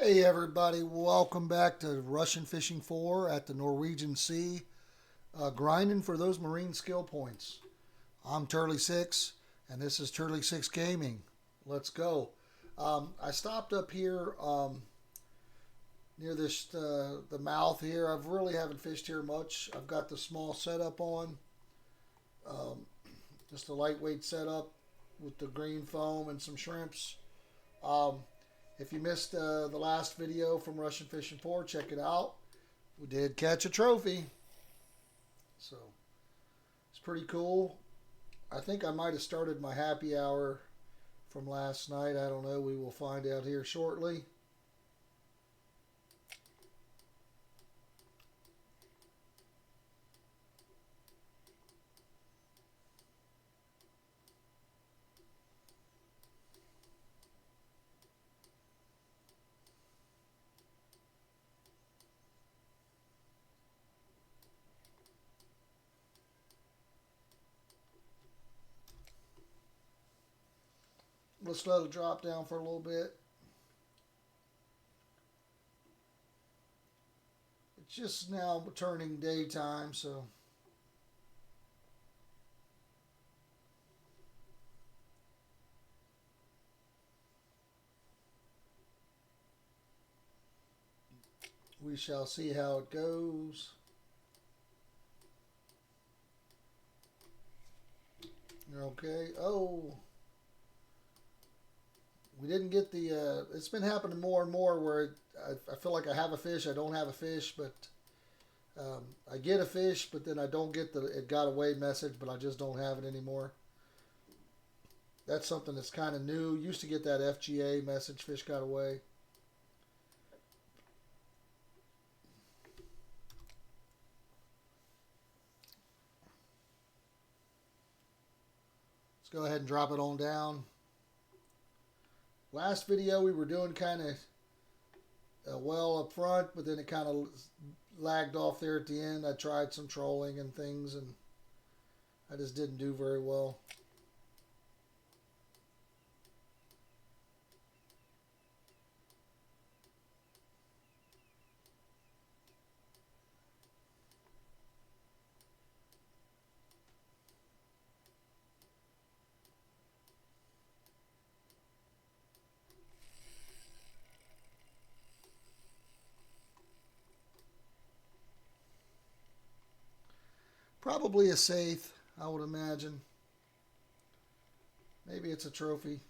Hey everybody, welcome back to Russian Fishing 4 at the Norwegian Sea, grinding for those marine skill points. I'm Turley6 and this is Turley6 Gaming. Let's go. I stopped up here near this the mouth here. I really haven't fished here much. I've got the small setup on, um, just a lightweight setup with the green foam and some shrimps. Um, If you missed the last video from Russian Fishing 4, check it out. We did catch a trophy. So, it's pretty cool. I think I might have started my happy hour from last night. I don't know. We will find out here shortly. Let's let it drop down for a little bit. It's just now turning daytime, so we shall see how it goes. Okay. Oh, we didn't get the. It's been happening more and more where I feel like I have a fish, I don't have a fish, but I get a fish, but then I don't get the it got away message, but I just don't have it anymore. That's something that's kind of new. Used to get that FGA message, fish got away. Let's go ahead and drop it on down. Last video we were doing kind of well up front, but then it kind of lagged off there at the end. I tried some trolling and things, and I just didn't do very well. Probably a safe, I would imagine. Maybe it's a trophy.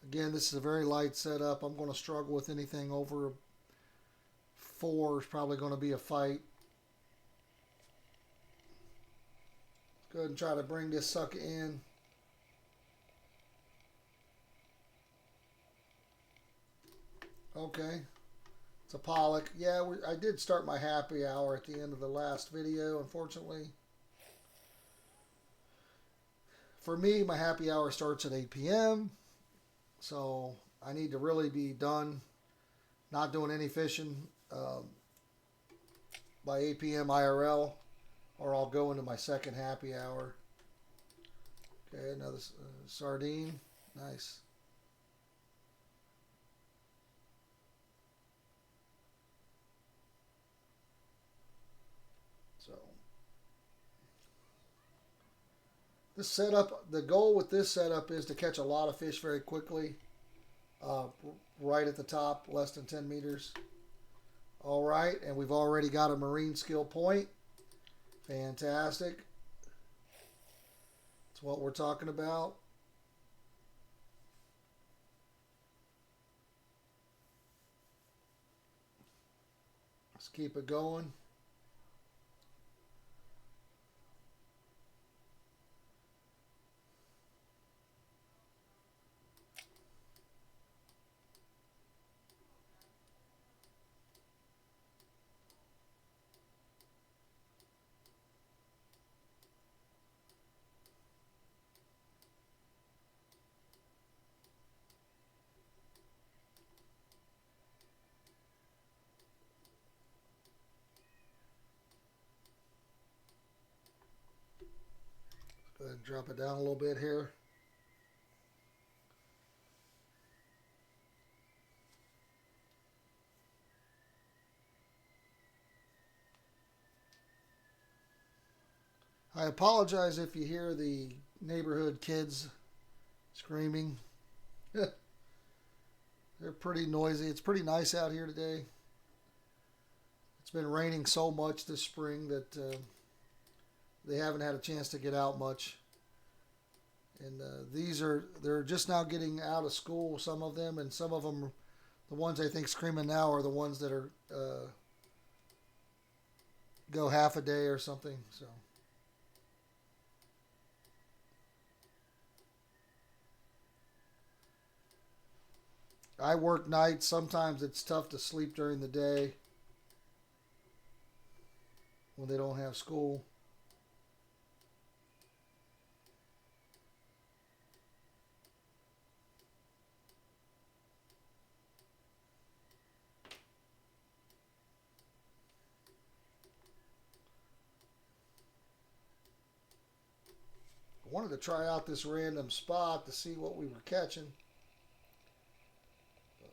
Again, this is a very light setup. I'm going to struggle with anything over 4 is probably going to be a fight. Let's go ahead and try to bring this sucker in. Okay. It's a pollock. Yeah, I did start my happy hour at the end of the last video, unfortunately. For me, my happy hour starts at 8 p.m. So I need to really be done, not doing any fishing by 8 p.m. IRL, or I'll go into my second happy hour. Okay, another sardine. Nice. So this setup, the goal with this setup is to catch a lot of fish very quickly. Right at the top, less than 10 meters. All right, and we've already got a marine skill point. Fantastic. That's what we're talking about. Let's keep it going. Go ahead and drop it down a little bit here. I apologize if you hear the neighborhood kids screaming. They're pretty noisy. It's pretty nice out here today. It's been raining so much this spring that they haven't had a chance to get out much. And they're just now getting out of school, some of them, and some of them, the ones I think screaming now are the ones that are go half a day or something. So I work nights. Sometimes it's tough to sleep during the day when they don't have school. I wanted to try out this random spot to see what we were catching. But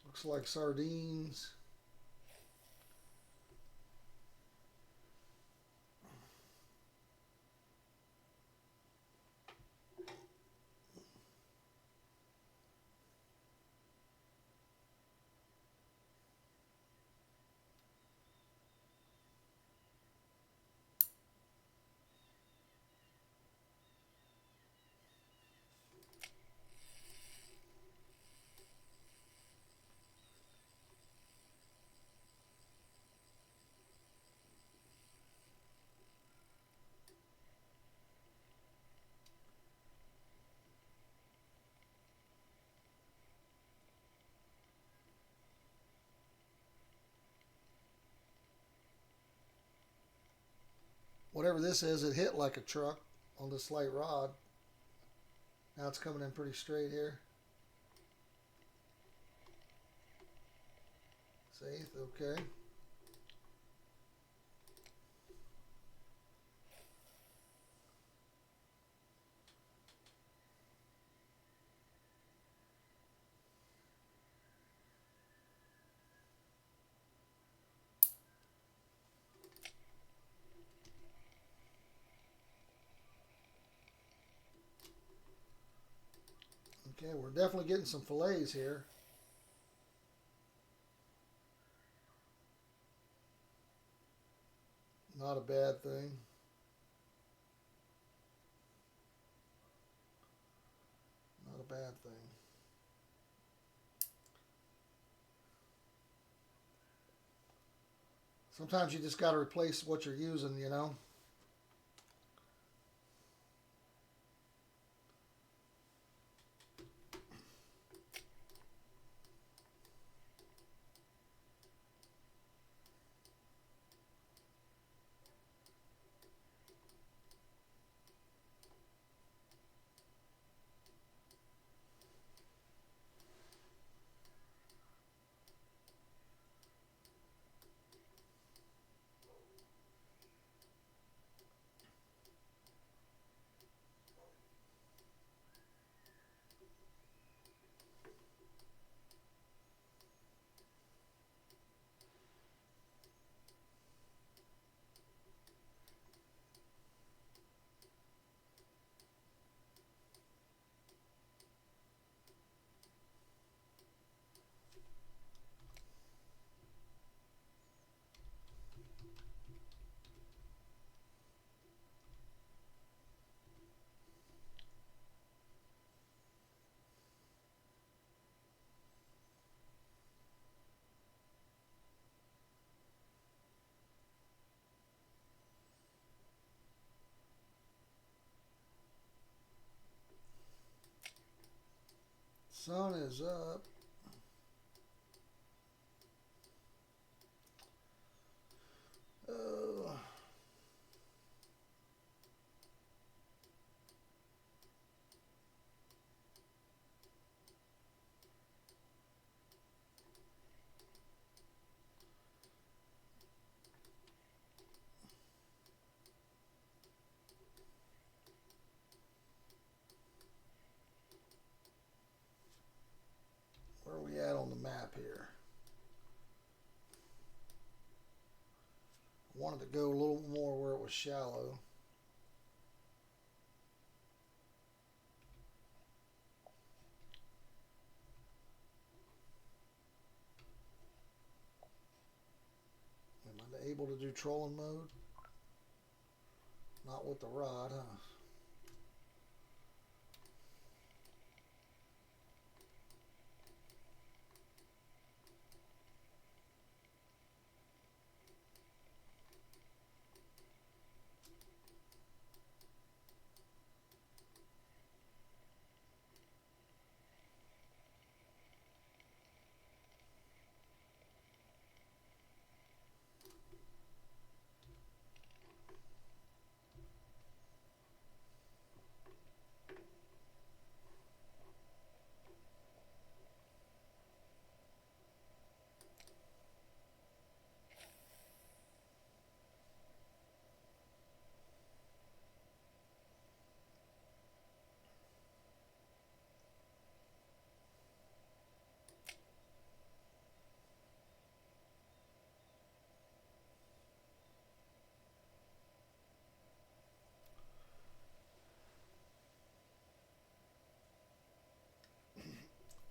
looks like sardines. Whatever this is, it hit like a truck on this light rod. Now it's coming in pretty straight here. Safe, okay. Okay, we're definitely getting some fillets here. Not a bad thing. Not a bad thing. Sometimes you just got to replace what you're using, you know. Sun is up. Oh. wanted to go a little more where it was shallow. Am I able to do trolling mode? Not with the rod, huh?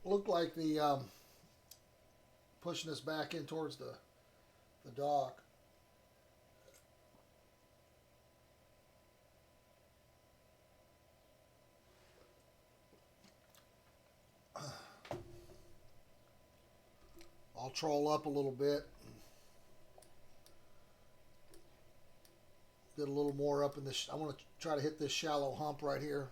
Looked like the pushing us back in towards the dock. I'll troll up a little bit. Get a little more up in this. I want to try to hit this shallow hump right here.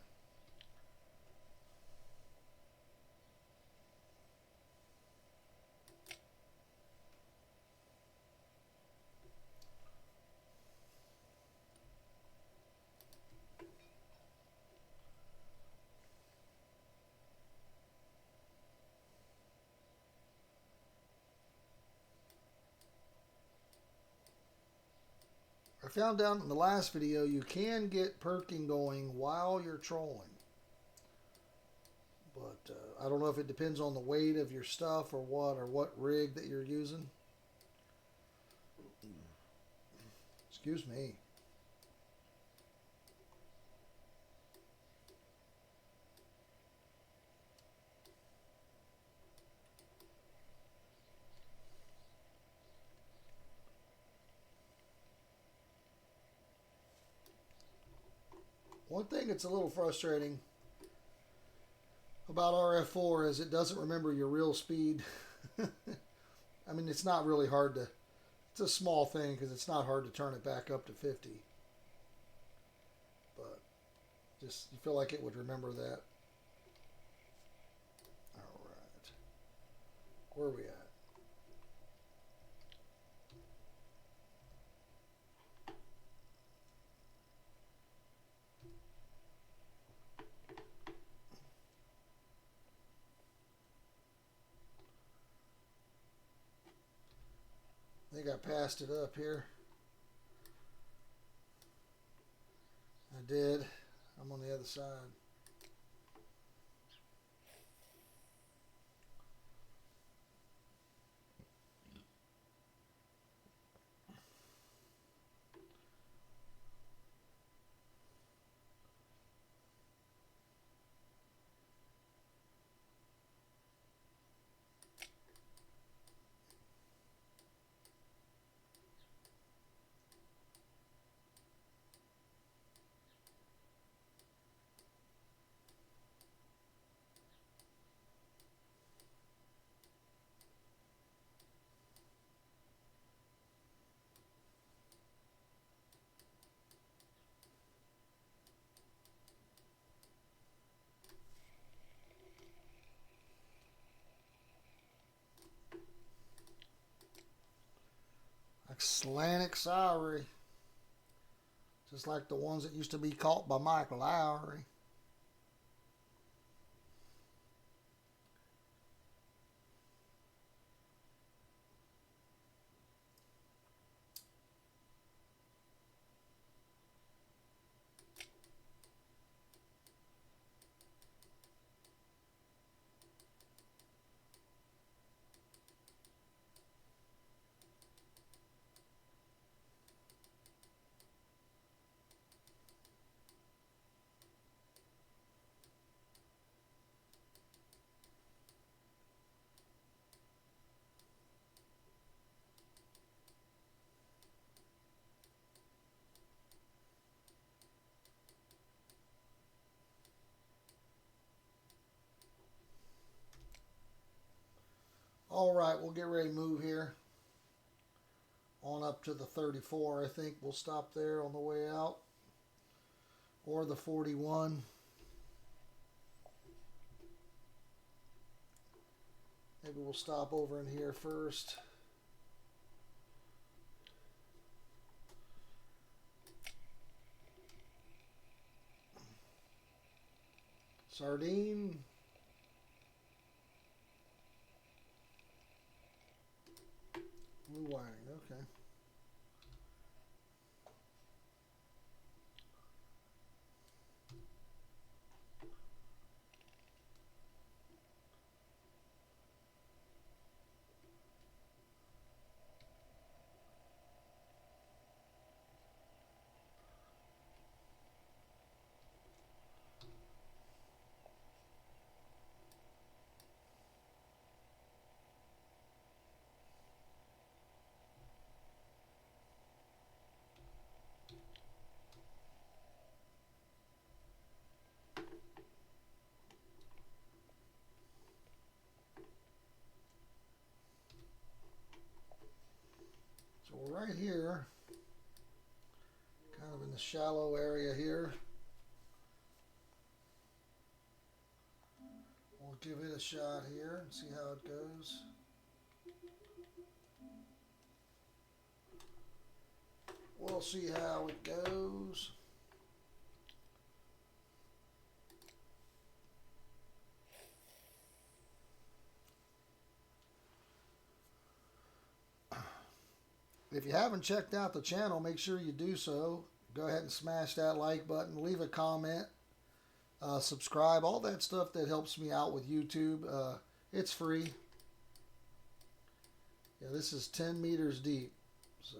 I found out in the last video you can get perking going while you're trolling. But I don't know if it depends on the weight of your stuff or what rig that you're using. Excuse me. One thing that's a little frustrating about RF4 is it doesn't remember your real speed. I mean, it's not really hard to, it's a small thing because it's not hard to turn it back up to 50. But just, you feel like it would remember that. All right. Where are we at? I think I passed it up here. I did. I'm on the other side. Atlantic Lowry. Just like the ones that used to be caught by Mike Lowry. All right, we'll get ready to move here. On up to the 34, I think we'll stop there on the way out. Or the 41. Maybe we'll stop over in here first. Sardine. Blue wiring, okay. So we're right here, kind of in the shallow area here. We'll give it a shot here and see how it goes. We'll see how it goes. If you haven't checked out the channel, make sure you do so. Go ahead and smash that like button, leave a comment, subscribe, all that stuff that helps me out with YouTube. It's free. Yeah, this is 10 meters deep, so.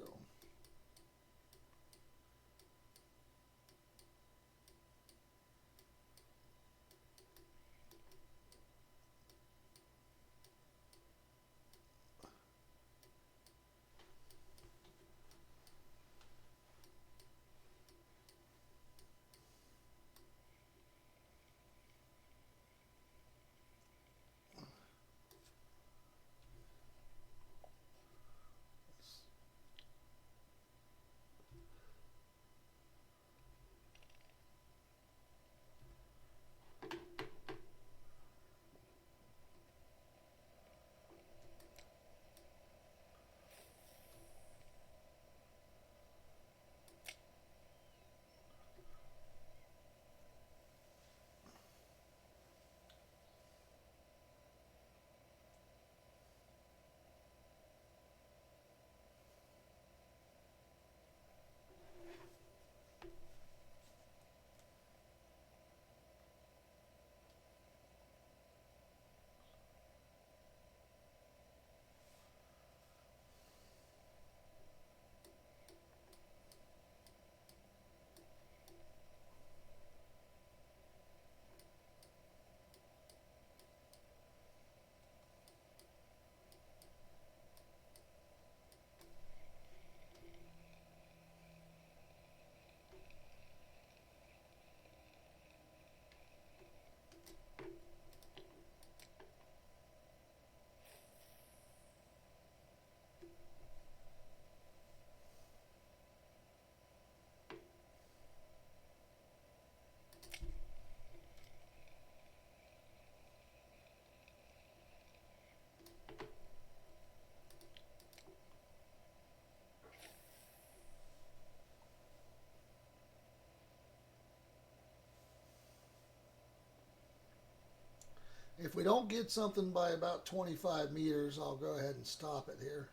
If we don't get something by about 25 meters, I'll go ahead and stop it here.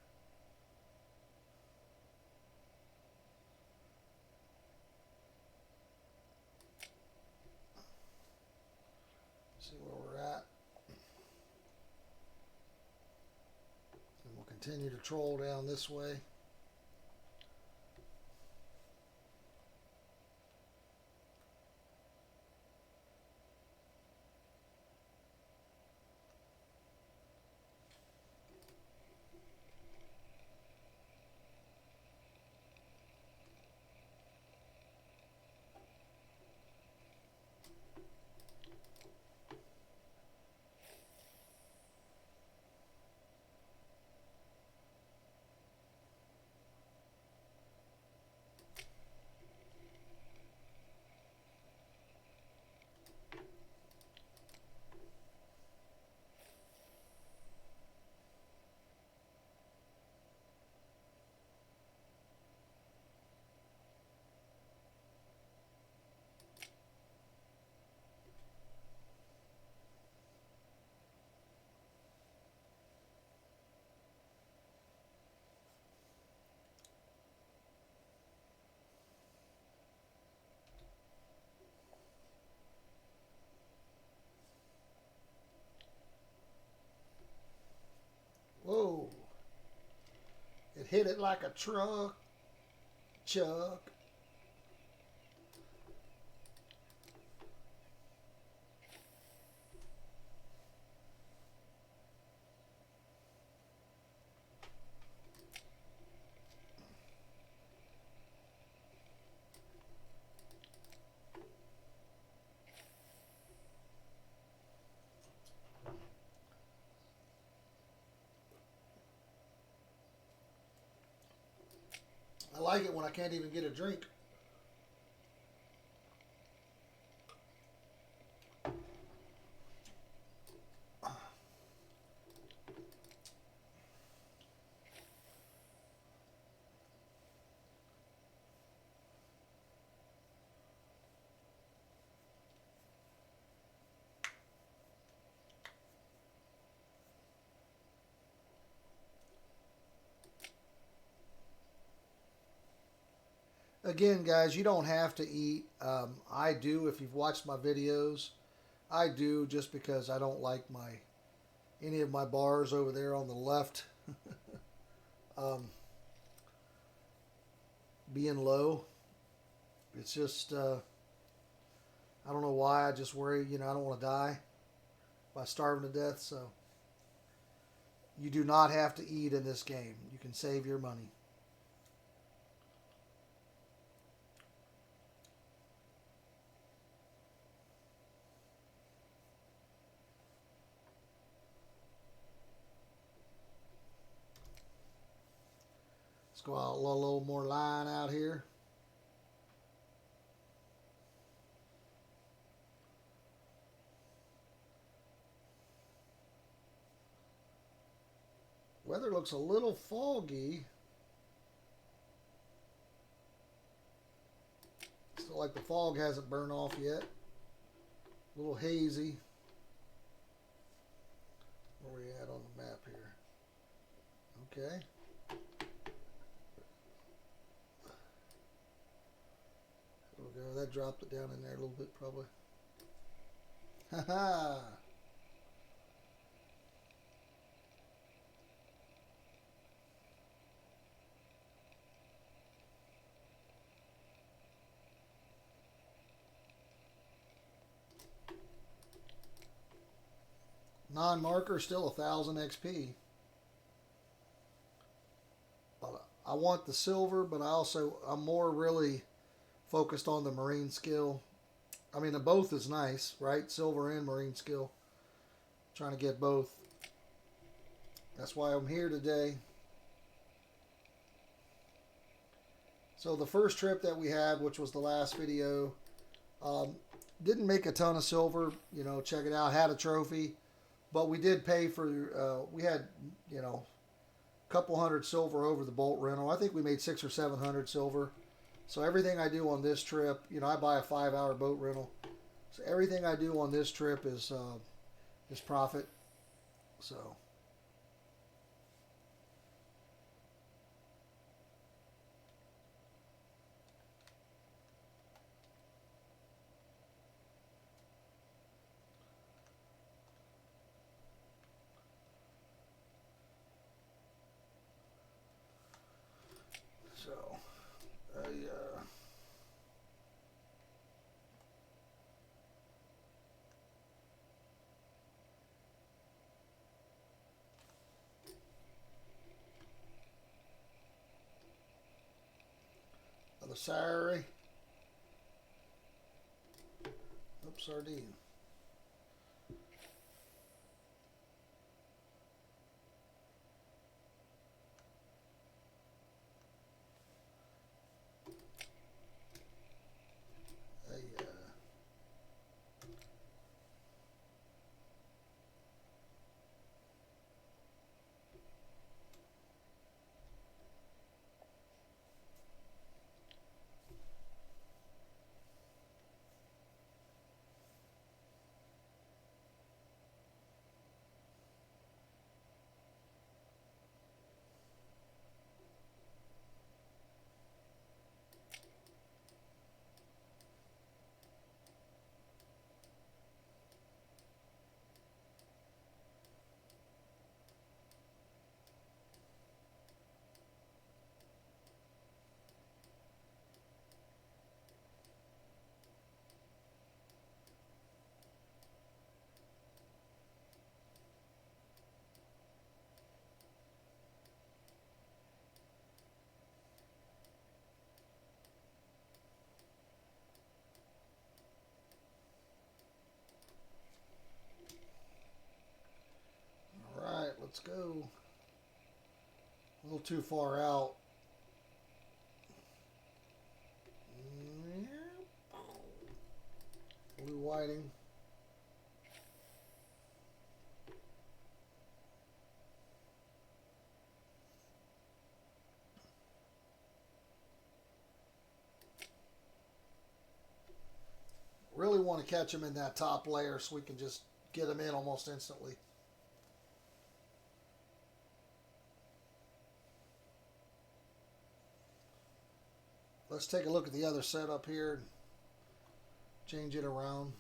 See where we're at. And we'll continue to troll down this way. hit it like a truck, Chuck. I like it when I can't even get a drink. Again, guys, you don't have to eat. I do if you've watched my videos. I do just because I don't like any of my bars over there on the left being low. It's just I don't know why. I just worry. I don't want to die by starving to death. So you do not have to eat in this game. You can save your money. Let's go out a little more line out here. Weather looks a little foggy. Still like the fog hasn't burned off yet. A little hazy. Where are we at on the map here? Okay. There we go. That dropped it down in there a little bit probably. Haha. Non-marker still 1,000 XP. I want the silver, but I'm more really focused on the marine skill. I mean, the both is nice, right? Silver and marine skill. Trying to get both. That's why I'm here today. So the first trip that we had, which was the last video, didn't make a ton of silver. Check it out. Had a trophy. But we did pay for, we had, a couple hundred silver over the boat rental. I think we made 600 or 700 silver. So everything I do on this trip, I buy a 5-hour boat rental. So everything I do on this trip is profit. So. The salary. Oops, sardine. let's go. A little too far out. Blue whiting. Really want to catch them in that top layer so we can just get them in almost instantly. Let's take a look at the other setup here and change it around.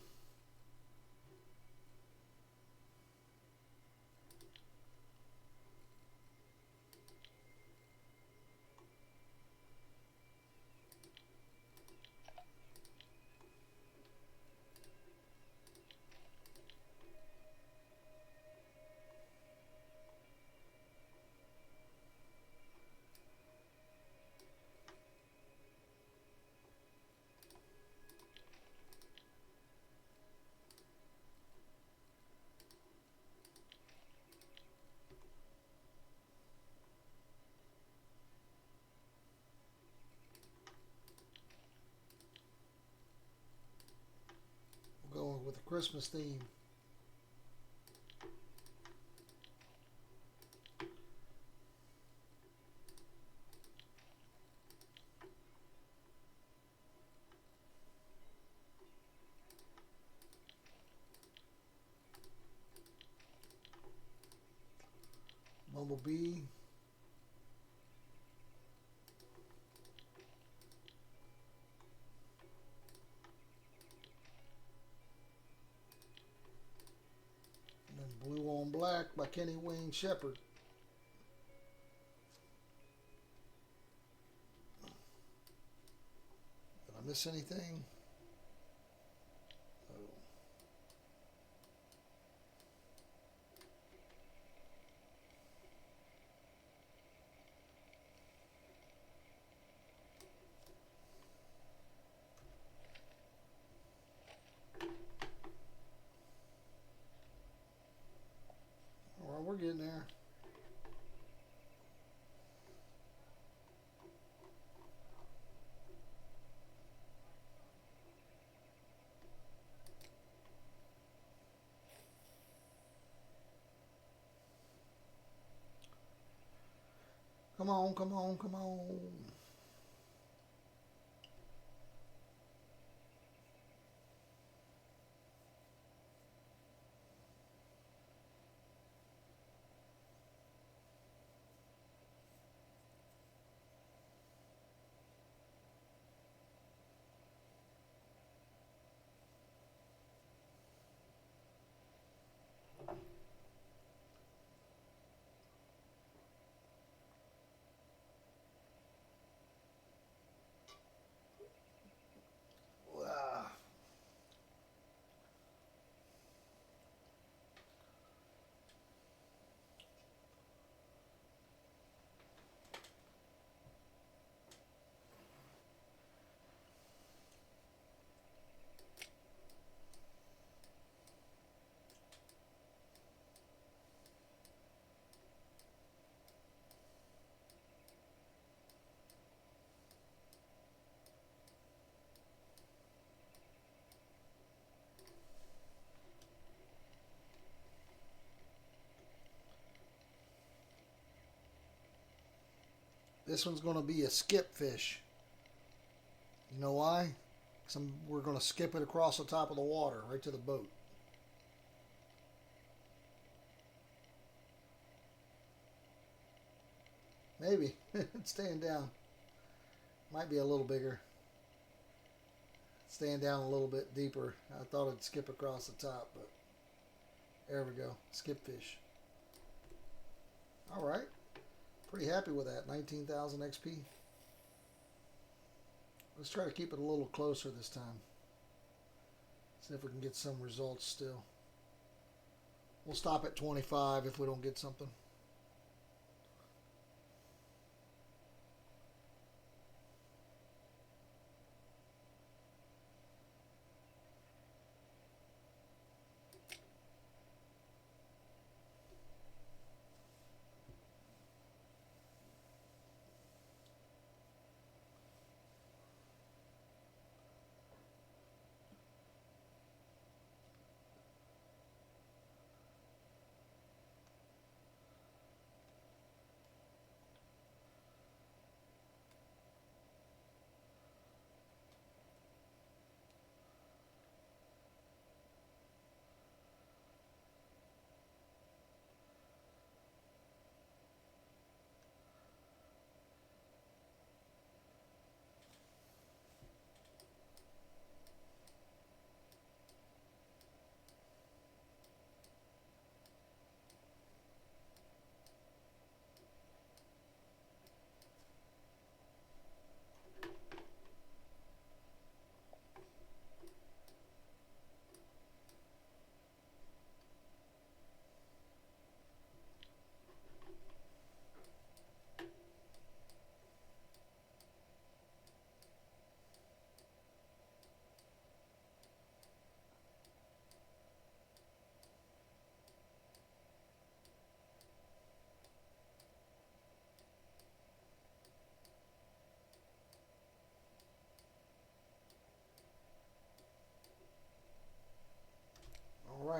Going with the Christmas theme. Bumblebee. Blue on Black by Kenny Wayne Shepherd. Did I miss anything? Oh. Well, we're getting there. Come on, come on, come on. This one's going to be a skip fish. You know why? Because we're going to skip it across the top of the water, right to the boat. Maybe. It's staying down. Might be a little bigger. Staying down a little bit deeper. I thought it'd skip across the top, but there we go. Skip fish. All right. Pretty happy with that. 19,000 XP. Let's try to keep it a little closer this time. See if we can get some results still. We'll stop at 25 if we don't get something.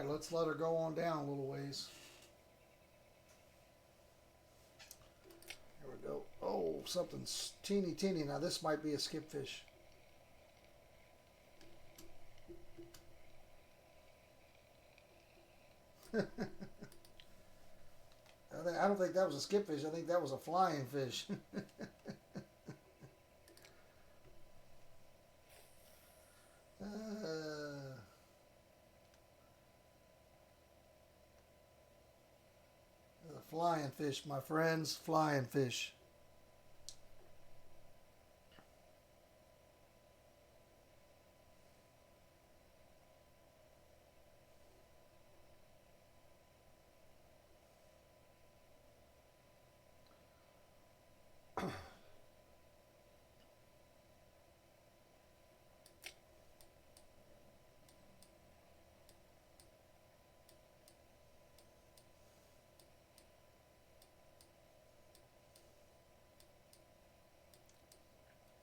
Alright, let's let her go on down a little ways. Here we go. Oh, something's teeny. Now this might be a skipfish. I don't think that was a skipfish. I think that was a flying fish. Flying fish, my friends. Flying fish.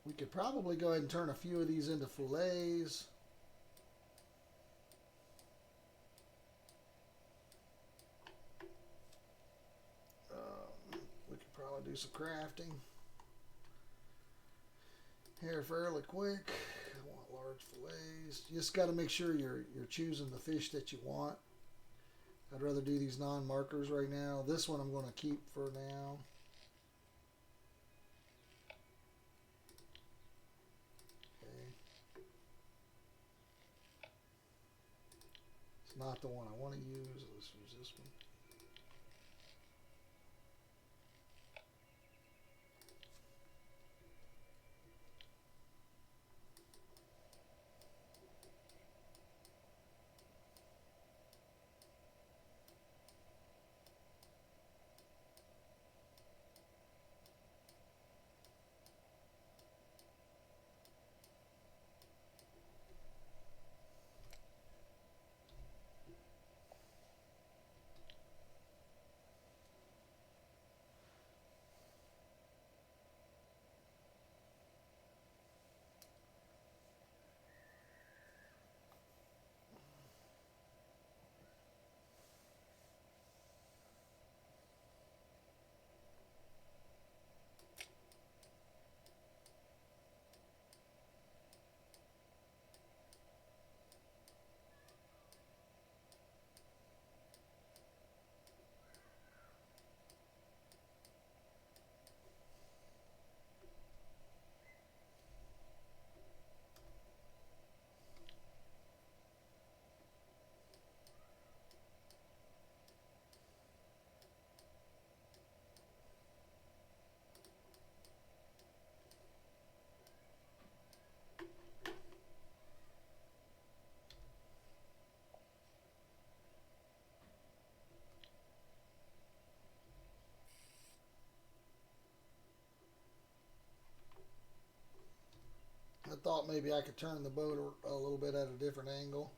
We could probably go ahead and turn a few of these into fillets. We could probably do some crafting here fairly quick. I want large fillets. You just got to make sure you're choosing the fish that you want. I'd rather do these non-markers right now. This one I'm going to keep for now. Not the one I want to use. Let's use this one. I thought maybe I could turn the boat a little bit at a different angle.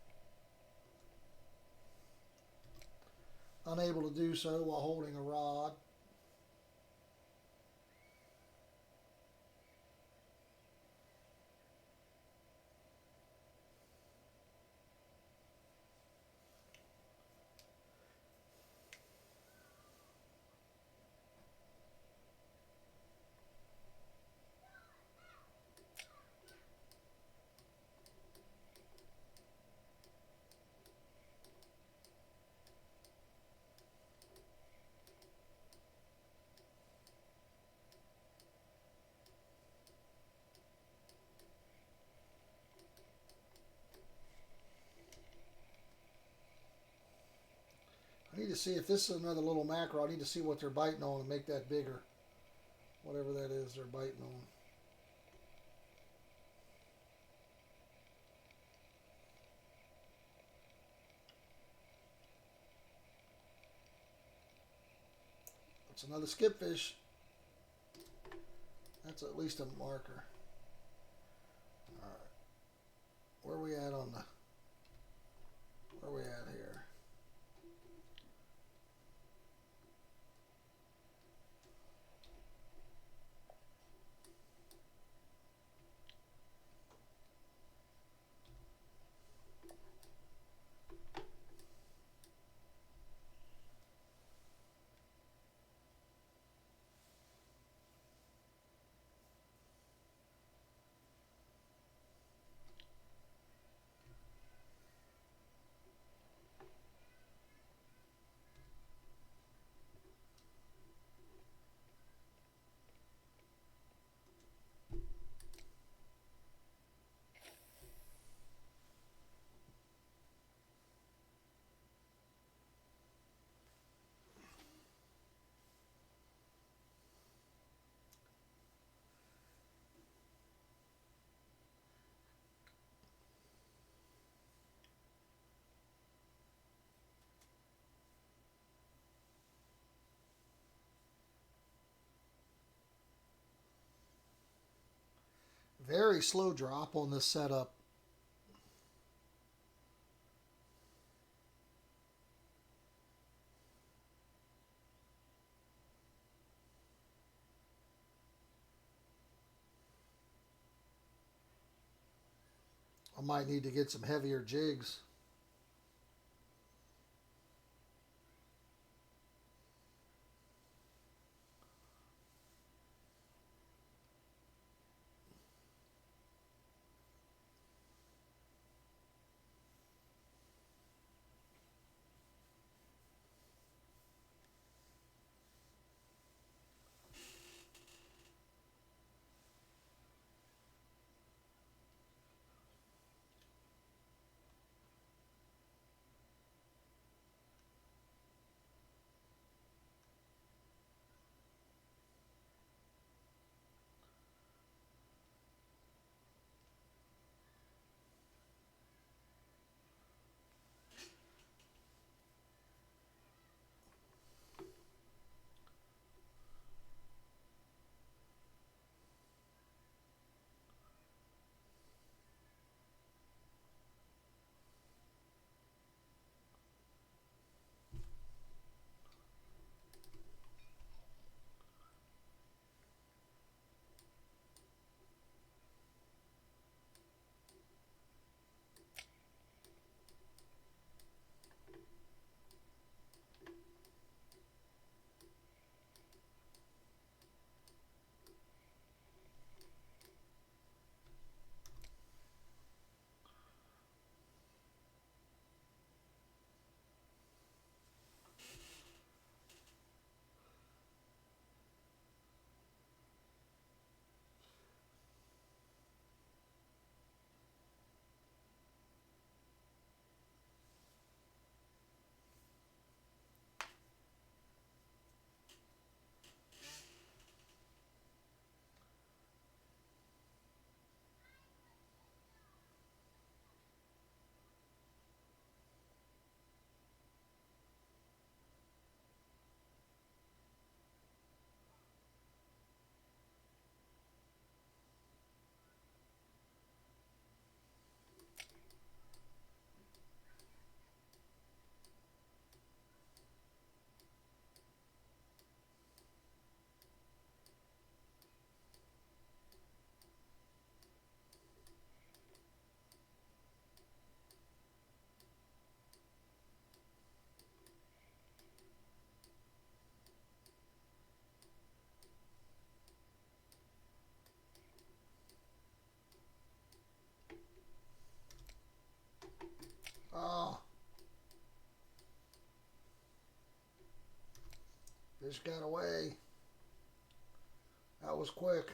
Unable to do so while holding a rod. I need to see if this is another little mackerel. I need to see what they're biting on and make that bigger. Whatever that is they're biting on. It's another skipfish. That's at least a marker. Alright. Where are we at on the... Where are we at here? Very slow drop on this setup. I might need to get some heavier jigs. Oh, fish got away. That was quick.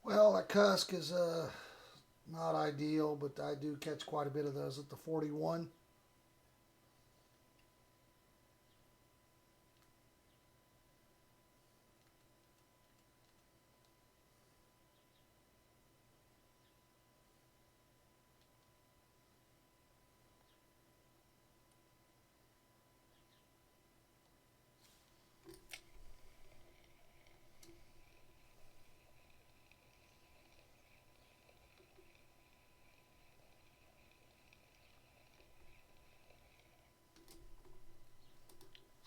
Well, that cusk is not ideal, but I do catch quite a bit of those at the 41.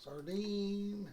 Sardine.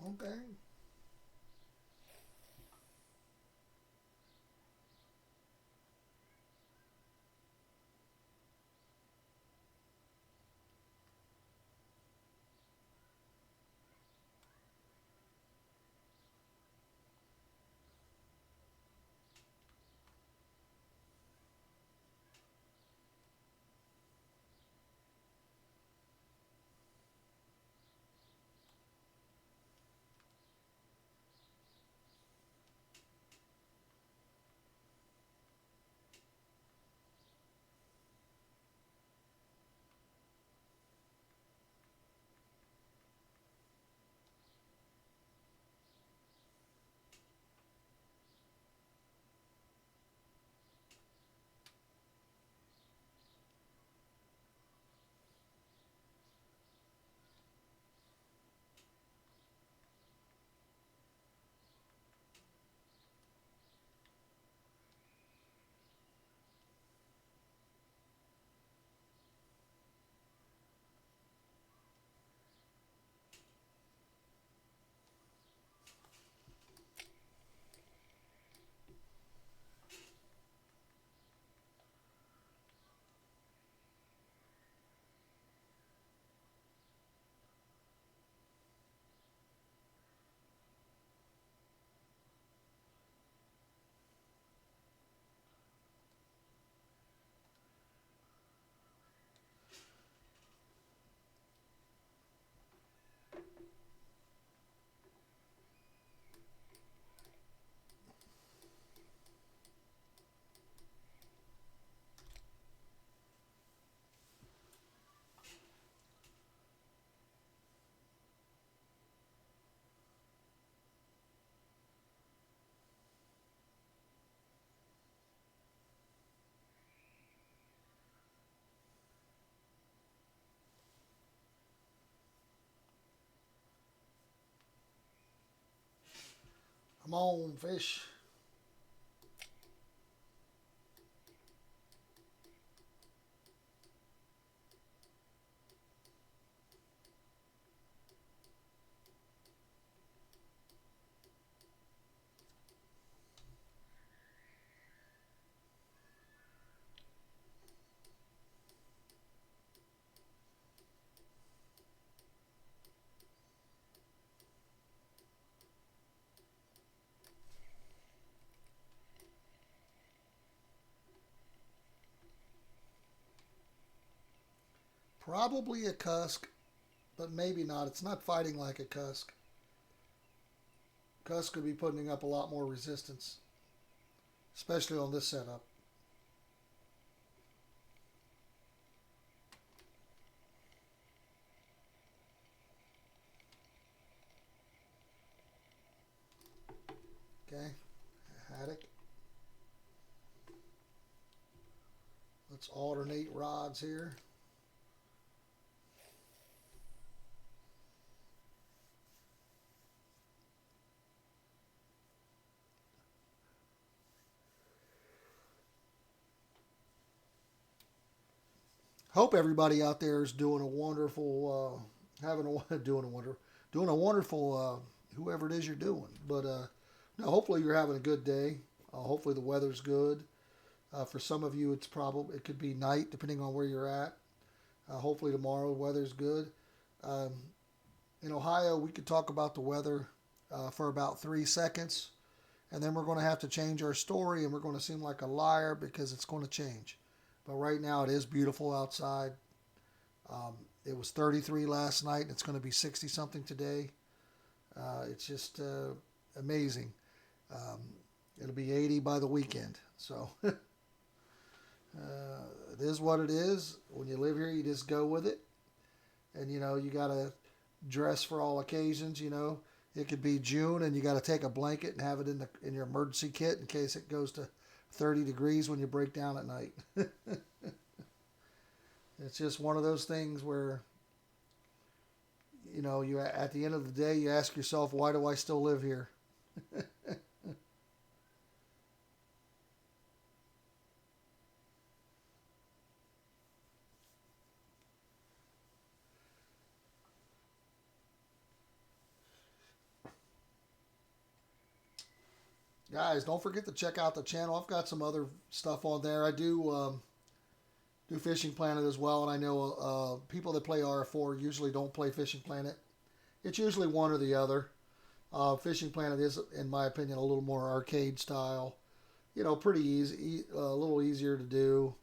Okay. Come on, fish. Probably a cusk, but maybe not. It's not fighting like a cusk. Cusk could be putting up a lot more resistance, especially on this setup. Okay, haddock. Let's alternate rods here. Hope everybody out there is doing a wonderful, doing a wonderful, whoever it is you're doing. But no, hopefully you're having a good day. Hopefully the weather's good. For some of you, it could be night depending on where you're at. Hopefully tomorrow the weather's good. Um, in Ohio, we could talk about the weather for about 3 seconds, and then we're going to have to change our story, and we're going to seem like a liar because it's going to change. But right now, it is beautiful outside. It was 33 last night, and it's going to be 60 something today. It's just amazing. Um, it'll be 80 by the weekend. So it is what it is. When you live here, you just go with it. And, you got to dress for all occasions, It could be June, and you got to take a blanket and have it in your emergency kit in case it goes to 30 degrees when you break down at night. It's just one of those things where, you at the end of the day, you ask yourself, why do I still live here? Guys, don't forget to check out the channel. I've got some other stuff on there. I do Fishing Planet as well, and I know people that play RF4 usually don't play Fishing Planet. It's usually one or the other. Fishing Planet is, in my opinion, a little more arcade style. Pretty easy, a little easier to do,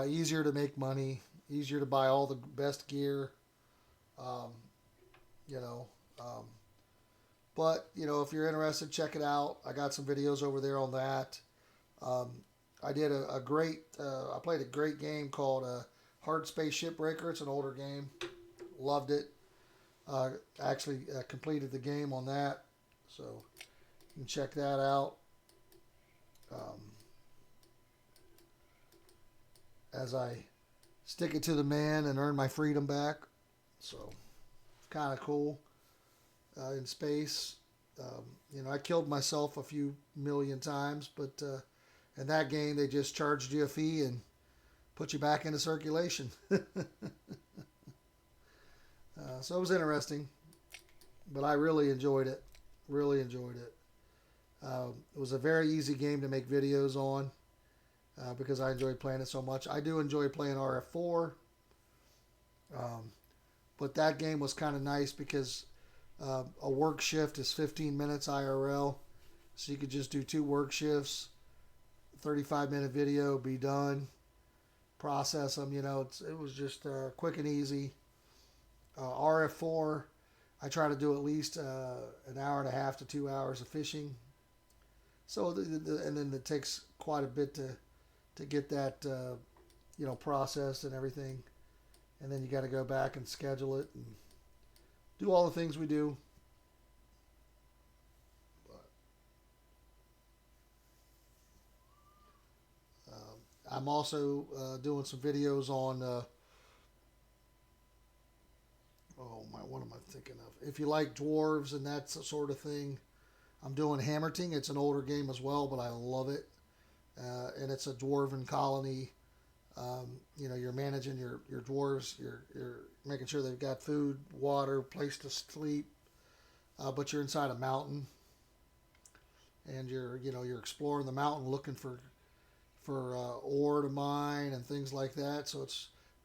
easier to make money, easier to buy all the best gear. Um, you know, um, but if you're interested, check it out. I got some videos over there on that. Um, I did a great. I played a great game called Hard Space Shipbreaker. It's an older game. Loved it. Actually completed the game on that, so you can check that out. Um, as I stick it to the man and earn my freedom back, so it's kind of cool in space. I killed myself a few million times, but in that game they just charged you a fee and put you back into circulation. So it was interesting, but I really enjoyed it. Really enjoyed it. It was a very easy game to make videos on because I enjoyed playing it so much. I do enjoy playing RF4, but that game was kind of nice because a work shift is 15 minutes IRL, so you could just do 2 work shifts, 35-minute video, be done, process them. It was just quick and easy. RF4, I try to do at least an hour and a half to 2 hours of fishing. So and then it takes quite a bit to get that processed and everything, and then you got to go back and schedule it and do all the things we do. I'm also doing some videos on. Oh my, what am I thinking of? If you like dwarves and that sort of thing, I'm doing Hammerting. It's an older game as well, but I love it. And it's a dwarven colony. You're managing your dwarves. You're making sure they've got food, water, place to sleep. But you're inside a mountain, and you're exploring the mountain looking for ore to mine and things like that. So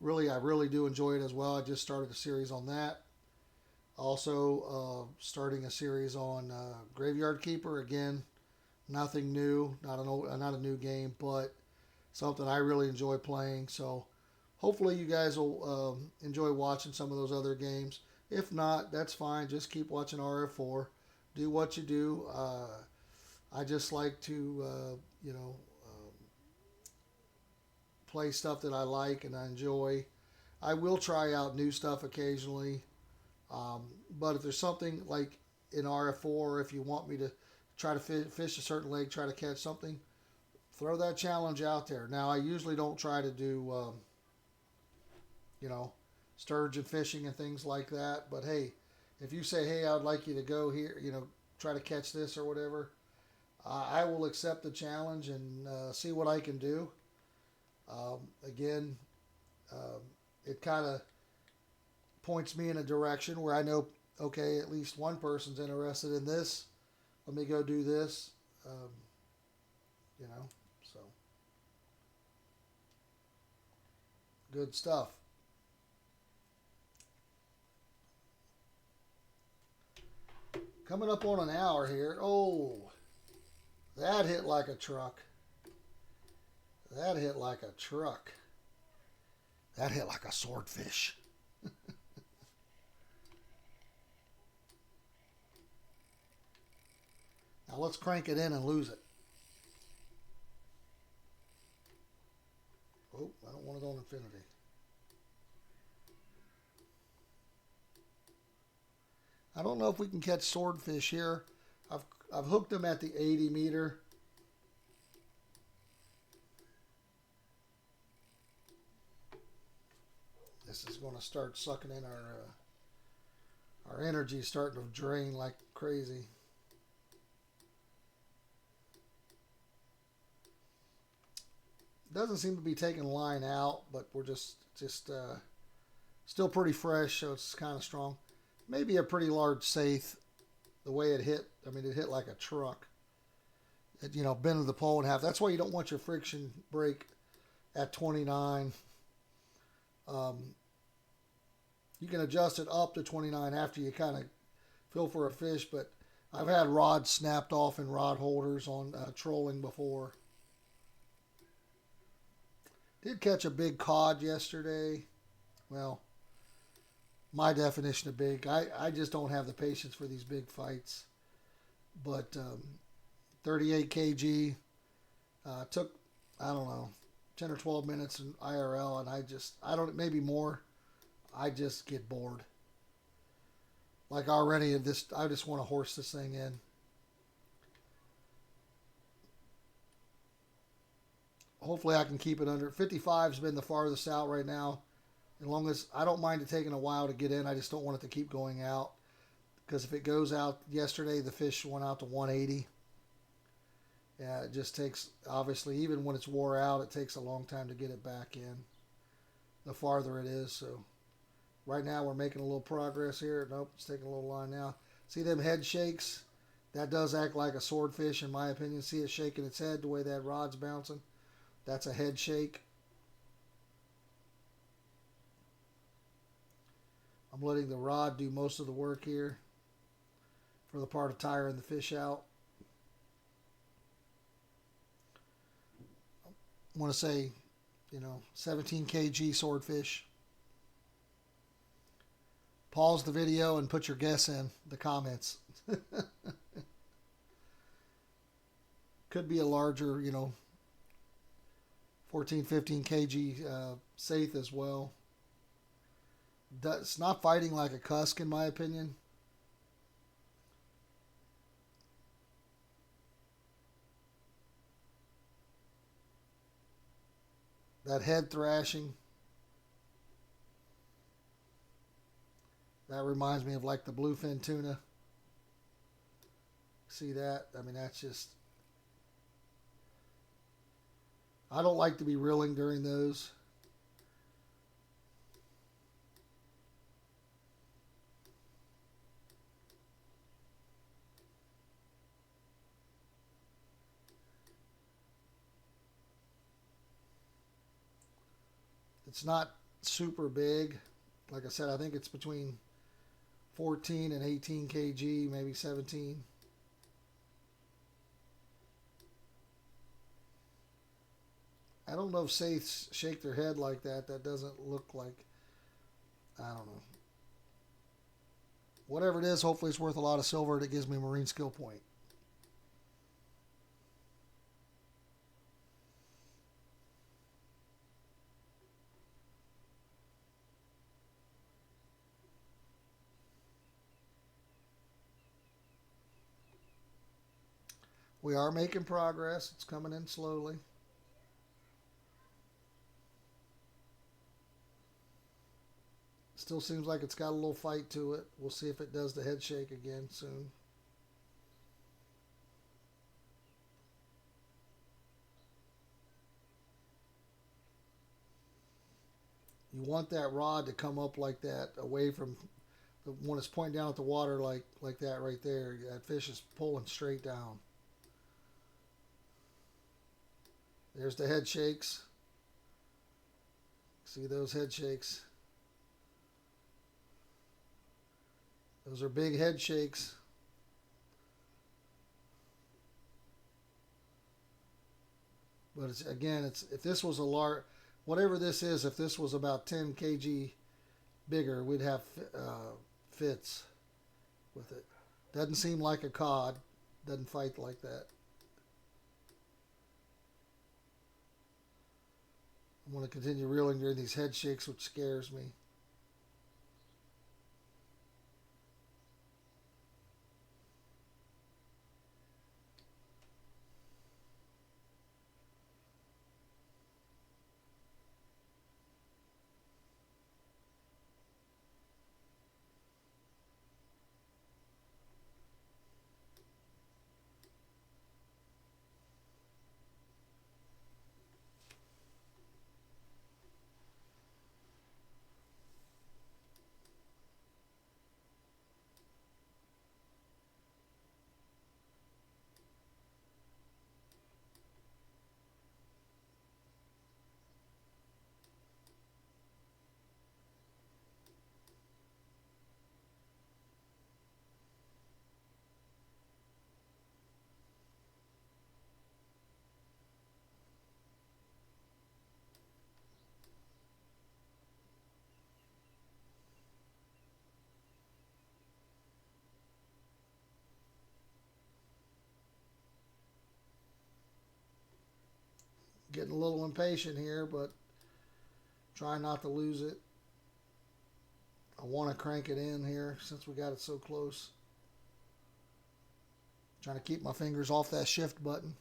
I really do enjoy it as well. I just started a series on that. Also, starting a series on Graveyard Keeper. Again, nothing new, not a new game, but something I really enjoy playing. So hopefully you guys will enjoy watching some of those other games. If not, that's fine. Just keep watching RF4. Do what you do. I just like to, play stuff that I like and I enjoy. I will try out new stuff occasionally. But if there's something like in RF4, if you want me to try to fish a certain lake, try to catch something, throw that challenge out there. Now, I usually don't try to do, sturgeon fishing and things like that. But hey, if you say, hey, I'd like you to go here, try to catch this or whatever, I will accept the challenge and see what I can do. Again, it kind of points me in a direction where I know, okay, at least one person's interested in this. Let me go do this. So good stuff. Coming up on an hour here. Oh, that hit like a truck. That hit like a truck. That hit like a swordfish. Now let's crank it in and lose it. Oh, I don't want it on infinity. I don't know if we can catch swordfish here. I've hooked them at the 80 meter. This is going to start sucking in our energy, starting to drain like crazy. Doesn't seem to be taking line out, but we're just still pretty fresh, so it's kind of strong. Maybe a pretty large saith. The way it hit, I mean, it hit like a truck. It, bended the pole in half. That's why you don't want your friction brake at 29. You can adjust it up to 29 after you kind of feel for a fish, but I've had rods snapped off in rod holders on trolling before. Did catch a big cod yesterday. Well, my definition of big. I just don't have the patience for these big fights. But 38 kg took, I don't know, 10 or 12 minutes in IRL, and maybe more. I just get bored. Like already, I just want to horse this thing in. Hopefully I can keep it under. 55's been the farthest out right now. As long as I don't mind it taking a while to get in, I just don't want it to keep going out. Because if it goes out, yesterday the fish went out to 180. Yeah, it just takes, obviously, even when it's wore out, it takes a long time to get it back in. The farther it is, so. Right now we're making a little progress here. Nope, it's taking a little line now. See them head shakes? That does act like a swordfish in my opinion. See it shaking its head the way that rod's bouncing? That's a head shake. I'm letting the rod do most of the work here for the part of tiring the fish out. I want to say, 17 kg swordfish. Pause the video and put your guess in the comments. Could be a larger, 14, 15 kg saith as well. It's not fighting like a cusk in my opinion. That head thrashing. That reminds me of like the bluefin tuna. See that? I mean, that's just. I don't like to be reeling during those. It's not super big. Like I said, I think it's between 14 and 18 kg, maybe 17. I don't know if Saiths shake their head like that. That doesn't look like. I don't know. Whatever it is, hopefully it's worth a lot of silver that gives me a marine skill point. We are making progress. It's coming in slowly. Still seems like it's got a little fight to it. We'll see if it does the head shake again soon. You want that rod to come up like that, away from when it's pointing down at the water, like that right there. That fish is pulling straight down. There's the head shakes. See those head shakes? Those are big head shakes. But it's again, it's if this was a large, whatever this is, if this was about 10 kg bigger, we'd have fits with it. Doesn't seem like a cod. Doesn't fight like that. I'm going to continue reeling during these head shakes, which scares me. Getting a little impatient here, but trying not to lose it. I want to crank it in here since we got it so close. Trying to keep my fingers off that shift button.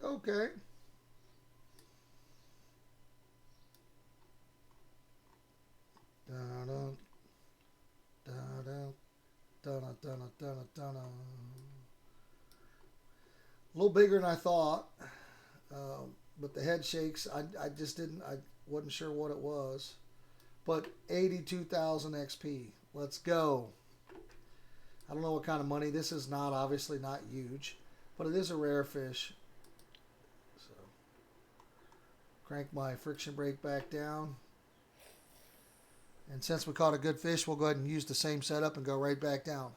Okay. Da-da, da-da, da-da, da-da, da-da, da-da. A little bigger than I thought, but the head shakes. I just didn't. I wasn't sure what it was, but 82,000 XP. Let's go. I don't know what kind of money. This is not obviously not huge, but it is a rare fish. So crank my friction brake back down. And since we caught a good fish, we'll go ahead and use the same setup and go right back down.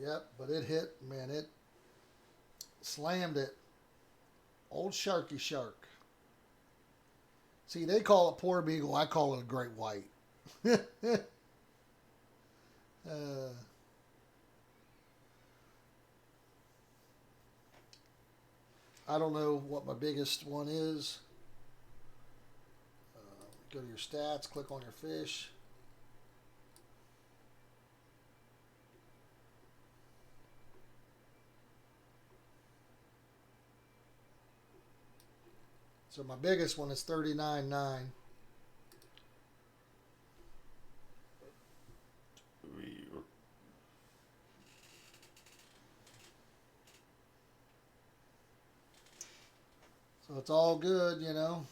Yep, but it hit, man, it slammed it. Old Sharky Shark. See, they call it poor beagle. I call it a great white. uh, I don't know what my biggest one is. Go to your stats, click on your fish. So my biggest one is 39.9. So it's all good, you know.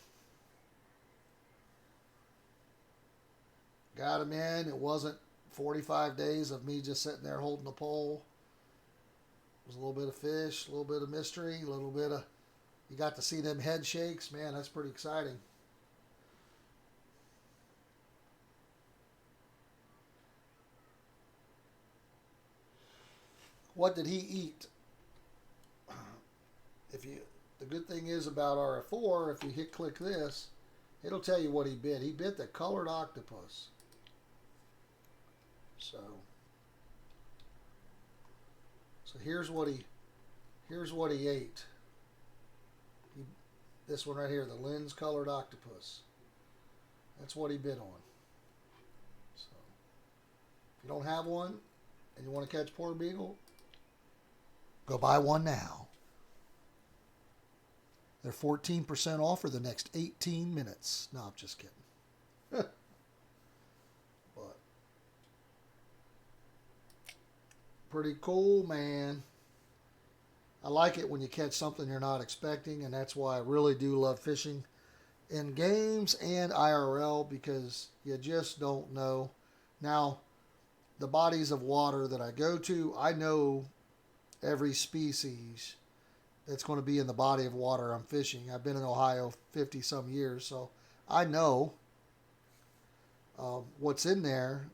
Got him in. It wasn't 45 days of me just sitting there holding the pole. It was a little bit of fish, a little bit of mystery, a little bit of... You got to see them head shakes. Man, that's pretty exciting. What did he eat? The good thing is about RF4, if you click this, it'll tell you what he bit. He bit the colored octopus. So here's what he ate. This one right here, the lens colored octopus. That's what he bit on. So if you don't have one and you want to catch poor beagle, go buy one now. They're 14% off for the next 18 minutes. No, I'm just kidding. But pretty cool, man. I like it when you catch something you're not expecting, and that's why I really do love fishing in games and IRL, because you just don't know. Now, the bodies of water that I go to, I know every species that's going to be in the body of water I'm fishing. I've been in Ohio 50 some years, so I know what's in there,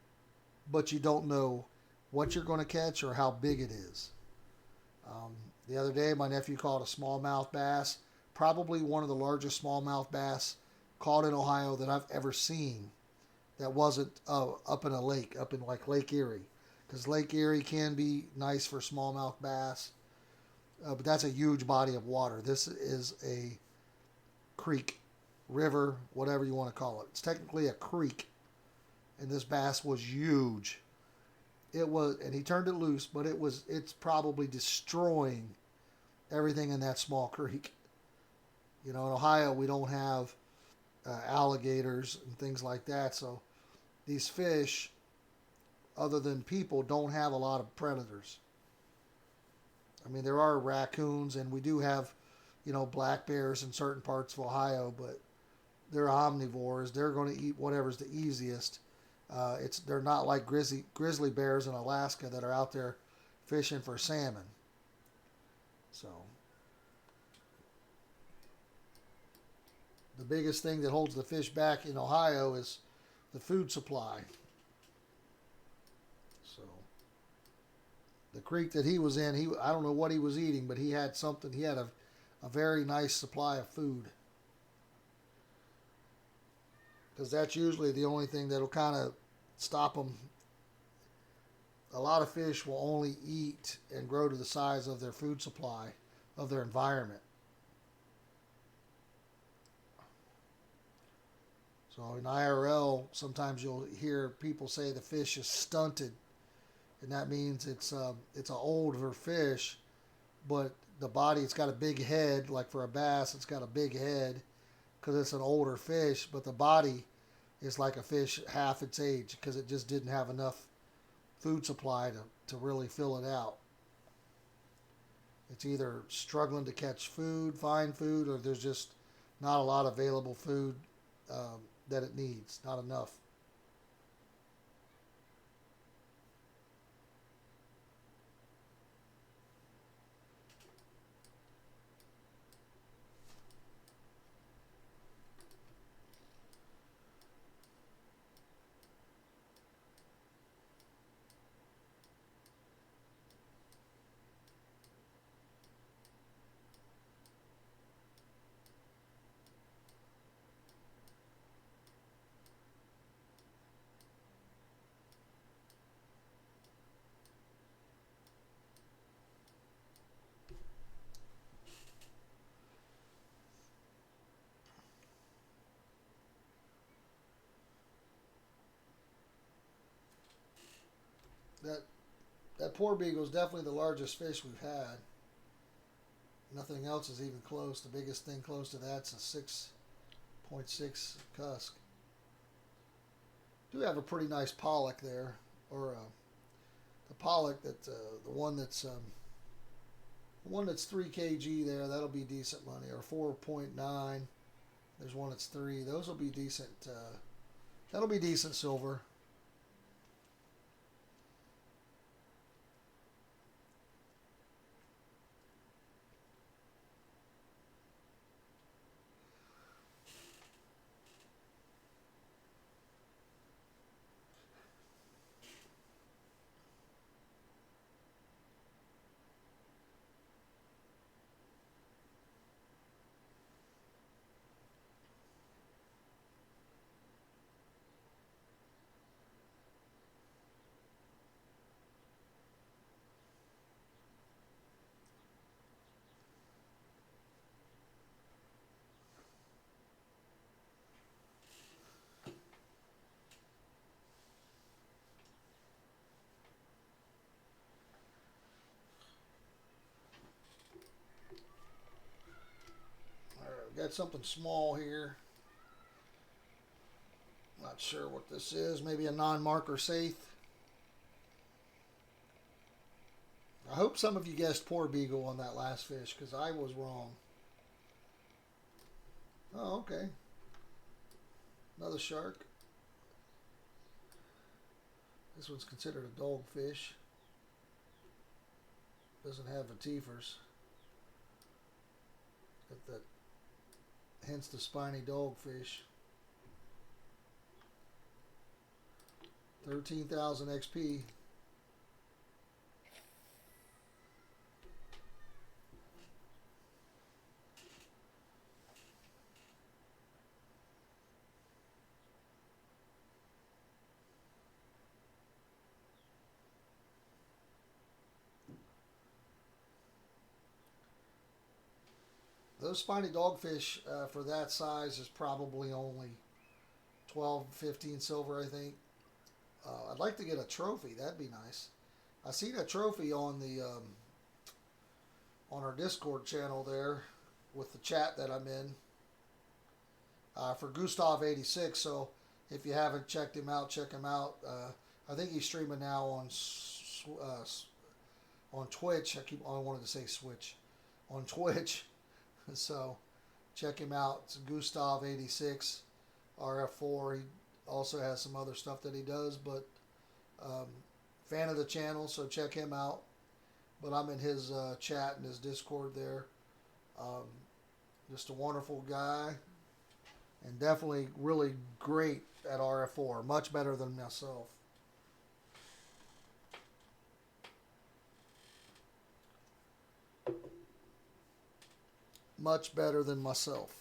but you don't know what you're going to catch or how big it is. The other day, my nephew caught a smallmouth bass, probably one of the largest smallmouth bass caught in Ohio that I've ever seen. That wasn't up in a lake, up in like Lake Erie, because Lake Erie can be nice for smallmouth bass, but that's a huge body of water. This is a creek, river, whatever you want to call it. It's technically a creek, and this bass was huge. It was, and he turned it loose, but it's probably destroying everything in that small creek. You know, in Ohio, we don't have alligators and things like that, so these fish, other than people, don't have a lot of predators. I mean, there are raccoons, and we do have, you know, black bears in certain parts of Ohio, but they're omnivores. They're going to eat whatever's the easiest. They're not like grizzly bears in Alaska that are out there fishing for salmon. So the biggest thing that holds the fish back in Ohio is the food supply. So the creek that he was in, I don't know what he was eating, but he had something. He had a very nice supply of food, because that's usually the only thing that'll kind of stop them. A lot of fish will only eat and grow to the size of their food supply, of their environment. So in IRL, sometimes you'll hear people say the fish is stunted, and that means it's an older fish, but the body, it's got a big head. Like for a bass, it's got a big head because it's an older fish, but the body is like a fish half its age because it just didn't have enough food supply to really fill it out. It's either struggling to catch food, find food, or there's just not a lot of available food that it needs, not enough. That that poor beagle is definitely the largest fish we've had. Nothing else is even close. The biggest thing close to that's a 6.6 cusk. Do have a pretty nice pollock there, or the pollock that the one that's 3 kg there. That'll be decent money, or 4.9. There's one that's 3. Those will be decent. That'll be decent silver. Got something small here. Not sure what this is. Maybe a non-marker saith. I hope some of you guessed poor beagle on that last fish, because I was wrong. Oh, okay. Another shark. This one's considered a dogfish. Doesn't have vertephers. Got that, hence the spiny dogfish. 13,000 XP. Those spiny dogfish for that size is probably only 12, 15 silver, I think. I'd like to get a trophy. That'd be nice. I seen a trophy on the on our Discord channel there with the chat that I'm in for Gustav 86. So if you haven't checked him out, check him out. I think he's streaming now on Twitch. I wanted to say Switch on Twitch. So check him out. It's Gustav 86 RF4. He also has some other stuff that he does, but fan of the channel, so check him out. But I'm in his chat and his Discord there. Just a wonderful guy, and definitely really great at RF4. Much better than myself. Much better than myself.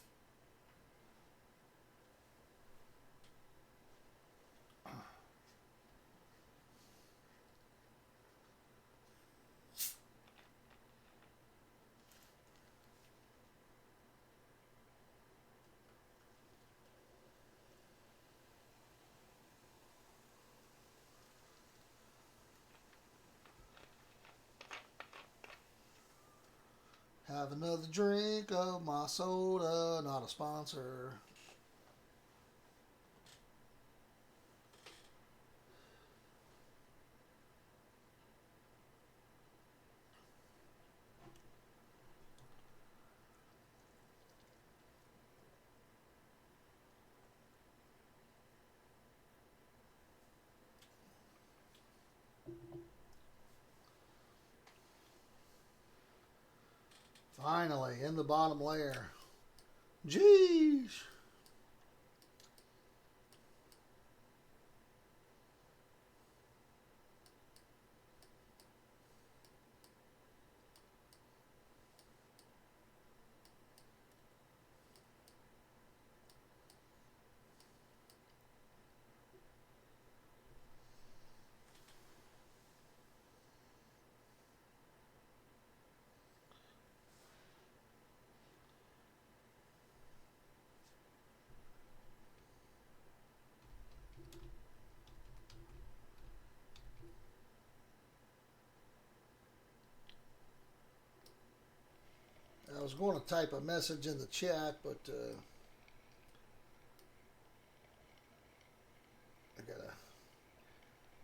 Have another drink of my soda, not a sponsor. Finally, in the bottom layer. Jeez. was going to type a message in the chat, but I gotta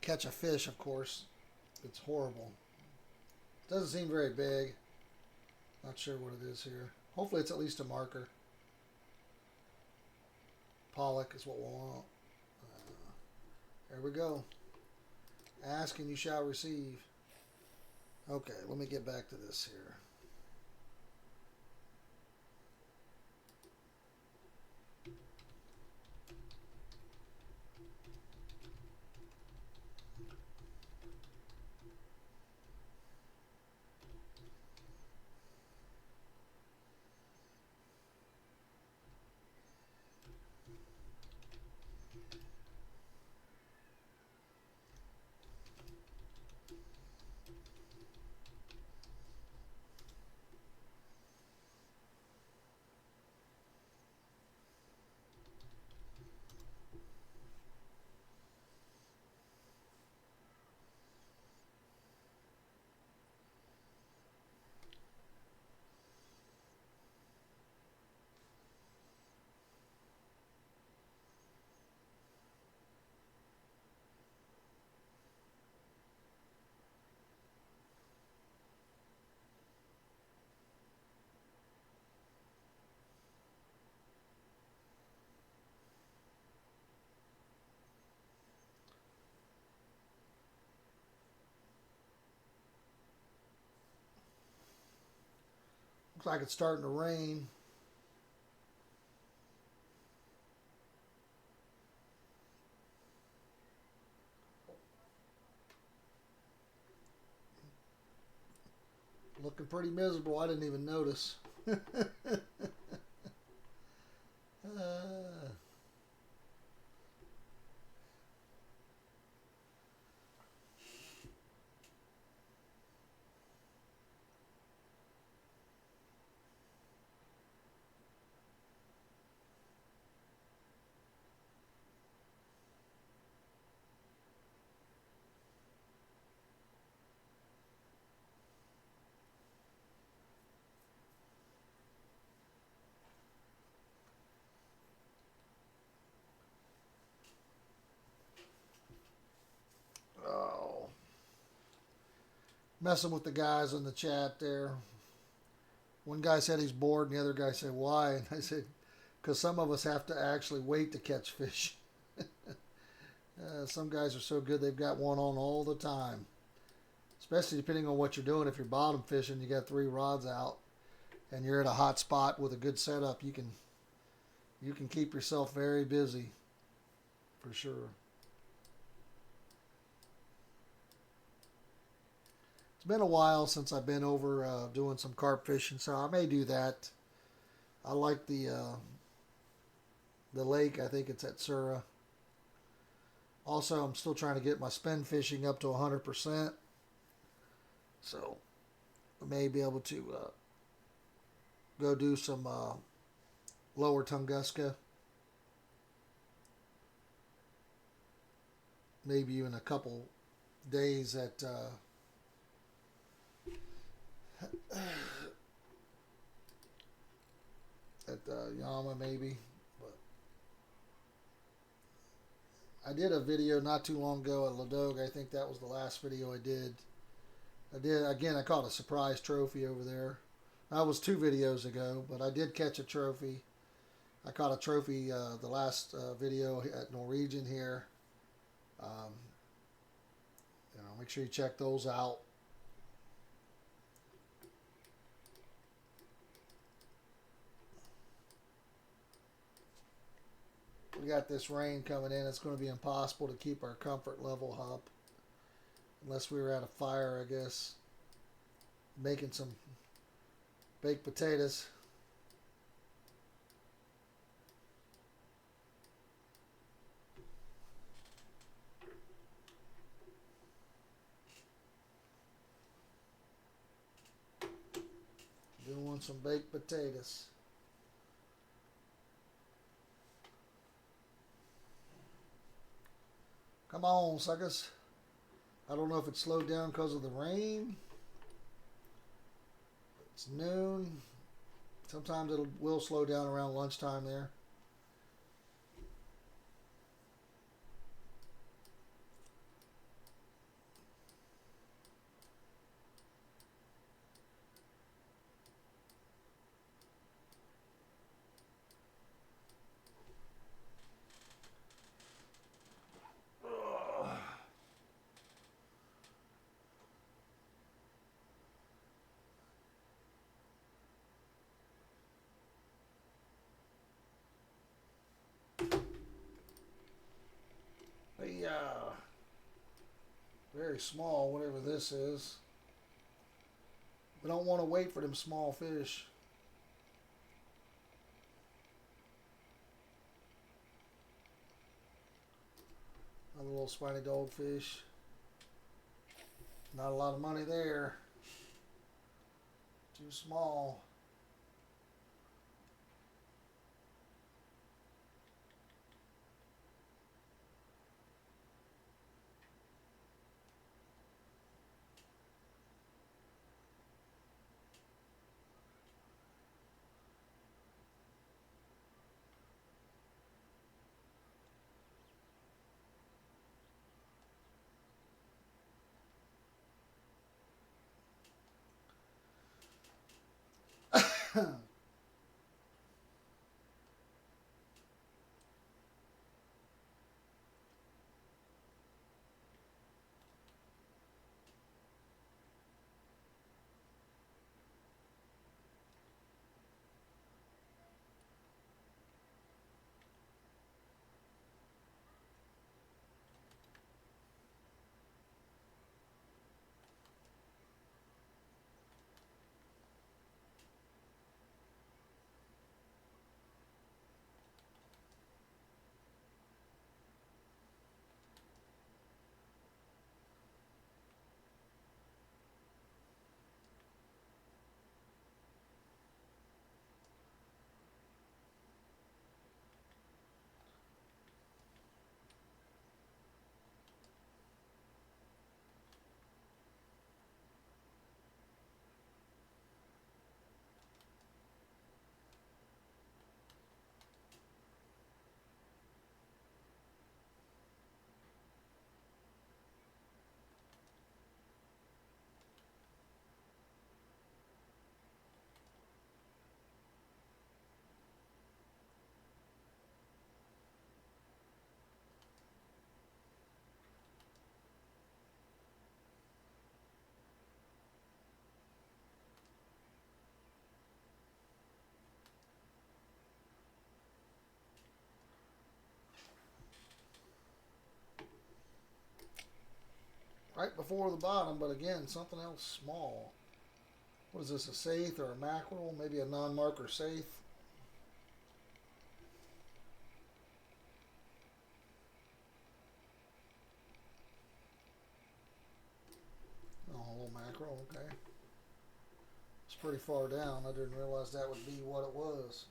catch a fish, of course. It's horrible. Doesn't seem very big. Not sure what it is here. Hopefully it's at least a marker. Pollock is what we want. There we go. Ask and you shall receive. Okay, let me get back to this here. Looks like it's starting to rain. Looking pretty miserable. I didn't even notice. Oh. Messing with the guys in the chat there. One guy said he's bored, and the other guy said, why? And I said, because some of us have to actually wait to catch fish. Some guys are so good they've got one on all the time. Especially depending on what you're doing. If you're bottom fishing, you got 3 rods out, and you're at a hot spot with a good setup, you can keep yourself very busy, for sure. It's been a while since I've been over doing some carp fishing, so I may do that. I like the lake. I think it's at Sura. Also, I'm still trying to get my spin fishing up to 100%. So, I may be able to go do some lower Tunguska. Maybe even a couple days at Yama maybe. But I did a video not too long ago at Ladoga. I think that was the last video I did. I caught a surprise trophy over there. That was 2 videos ago, but I did catch a trophy. I caught a trophy the last video at Norwegian here. Make sure you check those out. We got this rain coming in. It's going to be impossible to keep our comfort level up. Unless we were at a fire, I guess. Making some baked potatoes. Doing some baked potatoes. Come on, suckers. I don't know if it slowed down because of the rain. It's noon. Sometimes it will slow down around lunchtime there. Hey, very small, whatever this is. We don't want to wait for them small fish. Another little spiny dogfish. Not a lot of money there. Too small. Right before the bottom, but again, something else small. What is this, a saithe or a mackerel? Maybe a non-marker saithe. Oh, a little mackerel, okay. It's pretty far down. I didn't realize that would be what it was.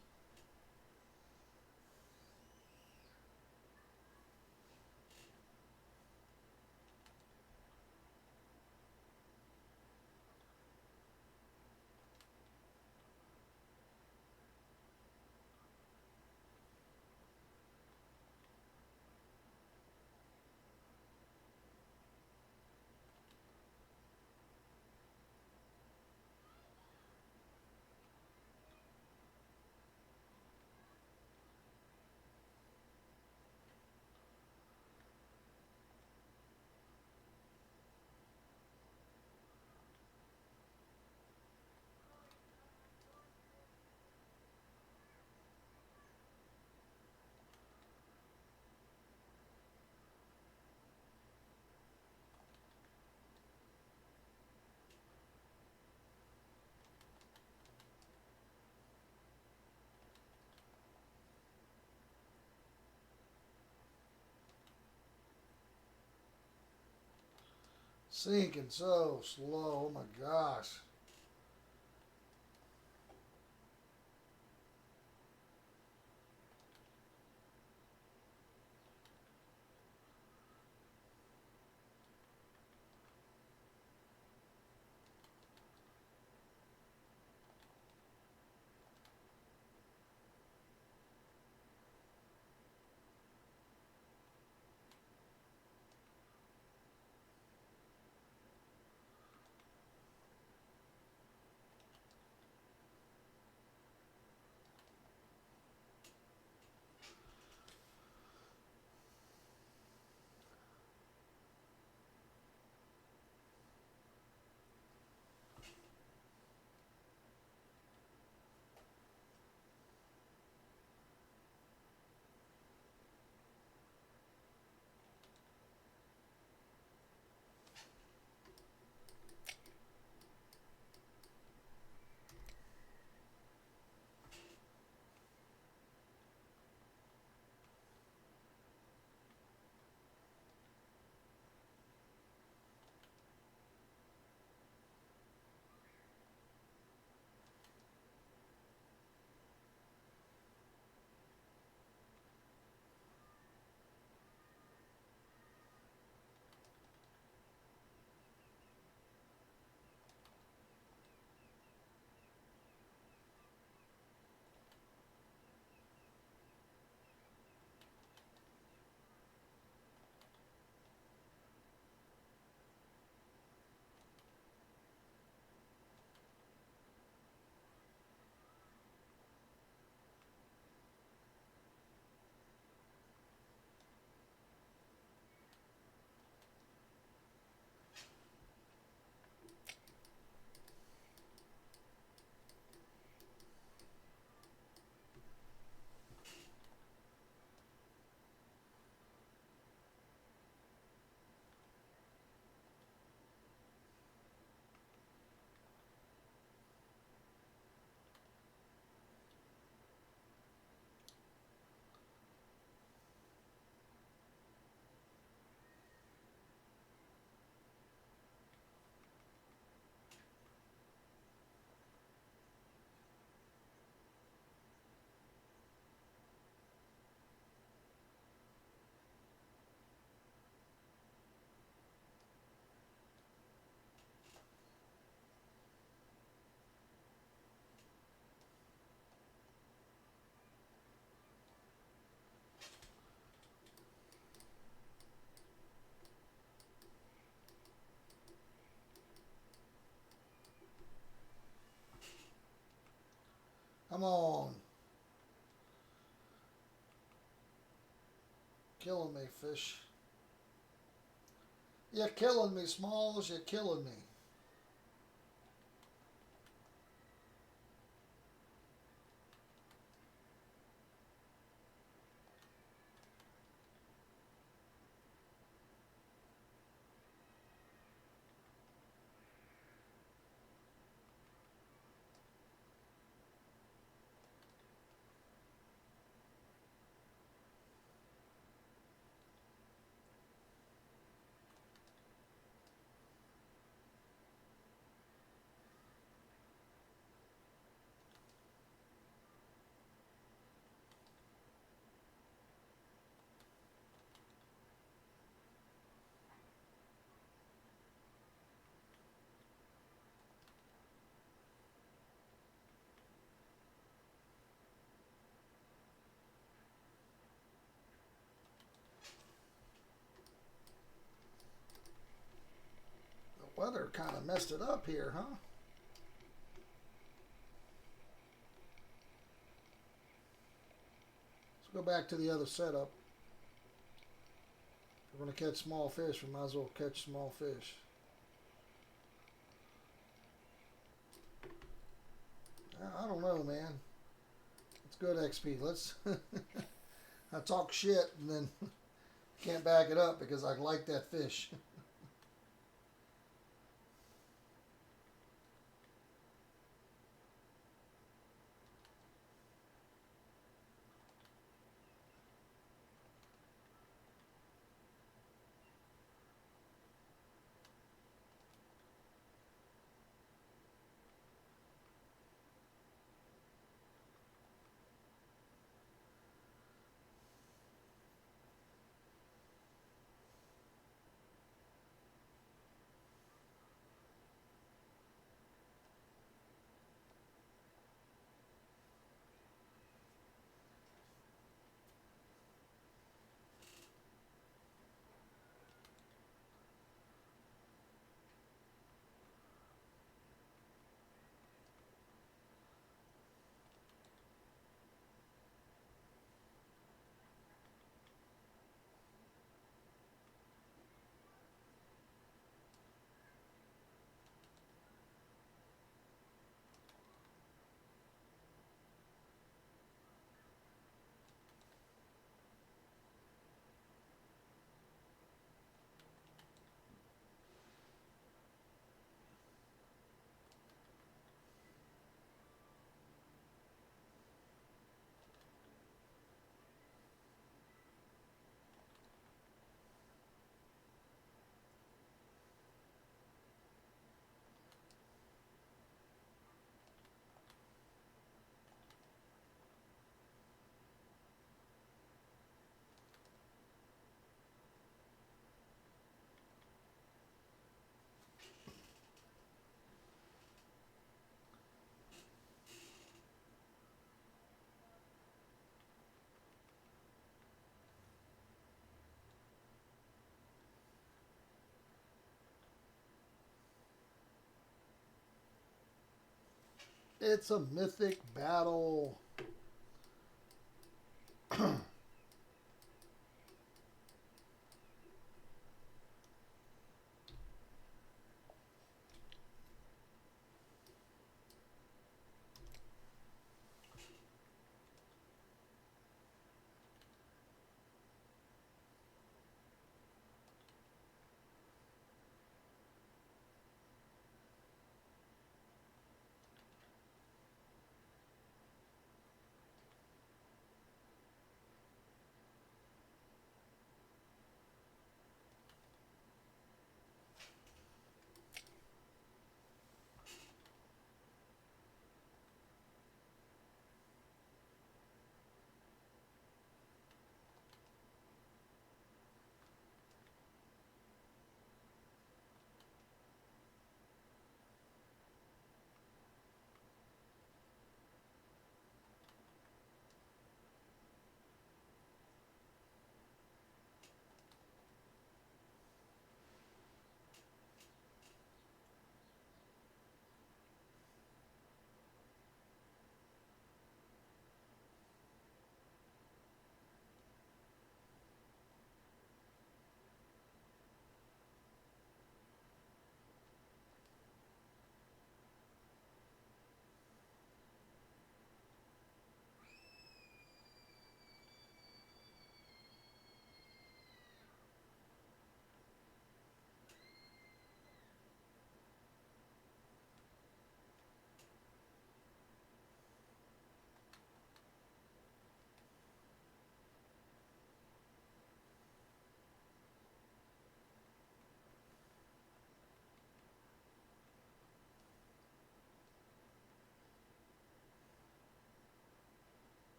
Sinking so slow. Oh my gosh. Come on. Killing me, fish. You're killing me, Smalls. You're killing me. The weather kind of messed it up here, huh? Let's go back to the other setup. If we're going to catch small fish, we might as well catch small fish. I don't know, man. It's good XP. Let's. I talk shit and then can't back it up because I like that fish. It's a mythic battle.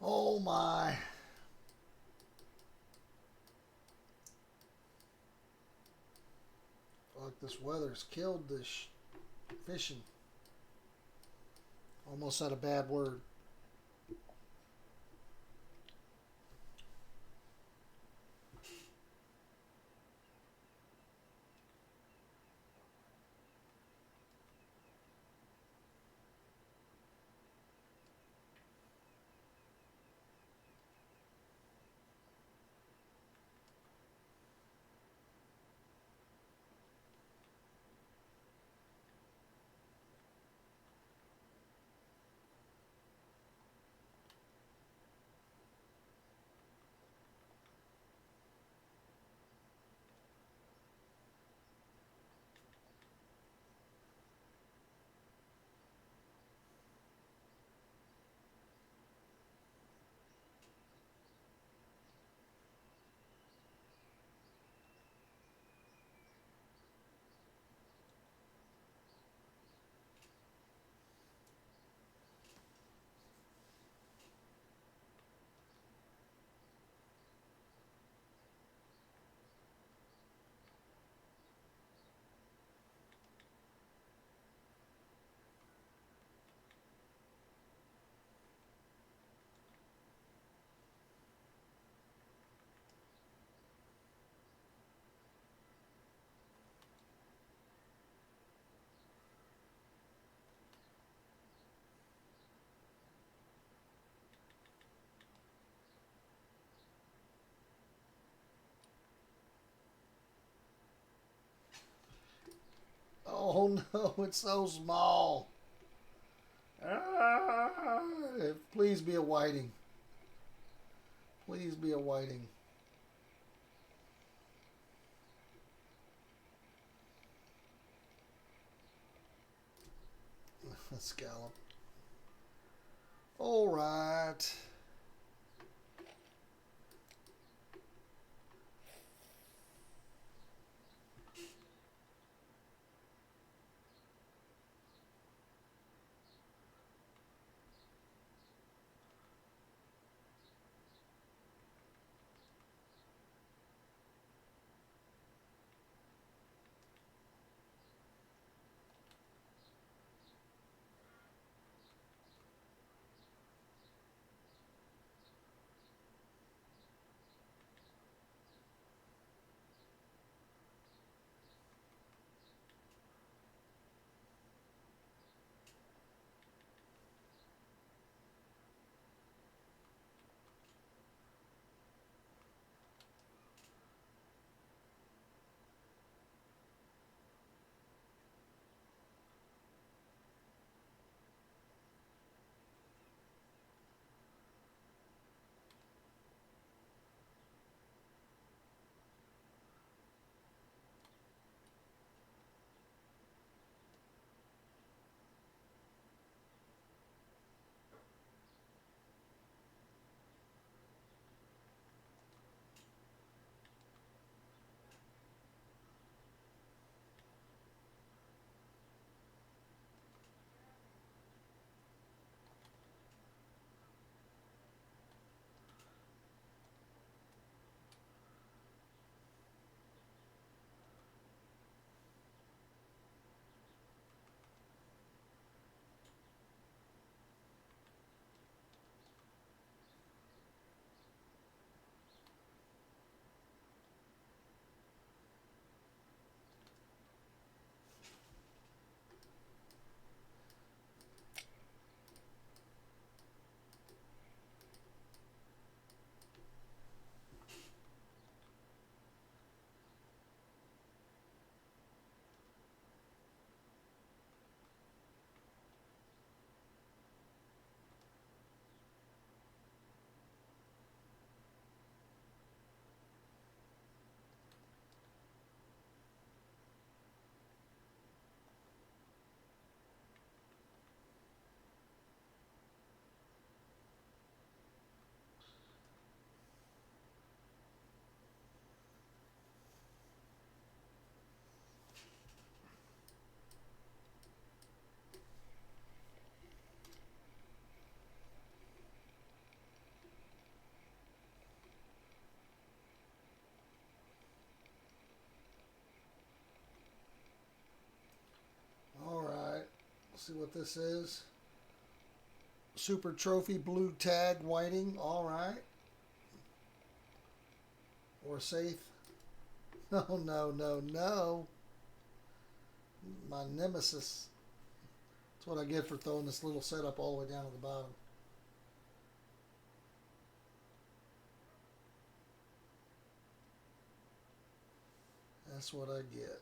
Oh my. Fuck, this weather's killed this fishing. Almost said a bad word. Oh no, it's so small. Ah, please be a whiting. Please be a whiting. A scallop. All right. See what this is. Super Trophy Blue Tag Whiting. All right. Or safe. No, no, no, no. My nemesis. That's what I get for throwing this little setup all the way down to the bottom. That's what I get.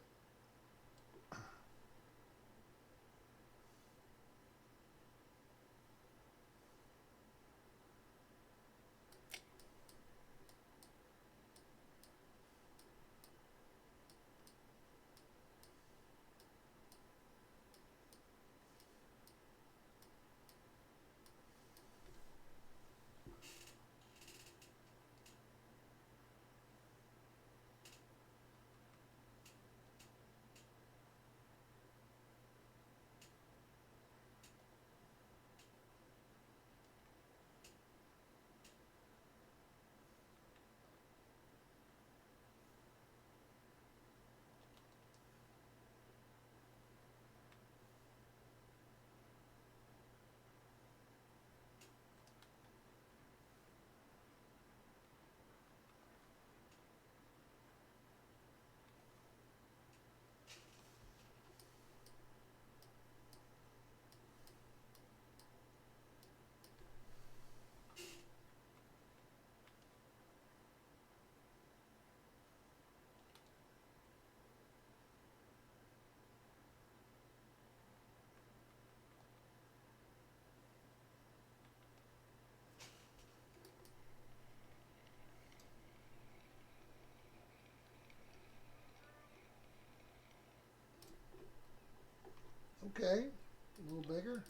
Okay. A little bigger.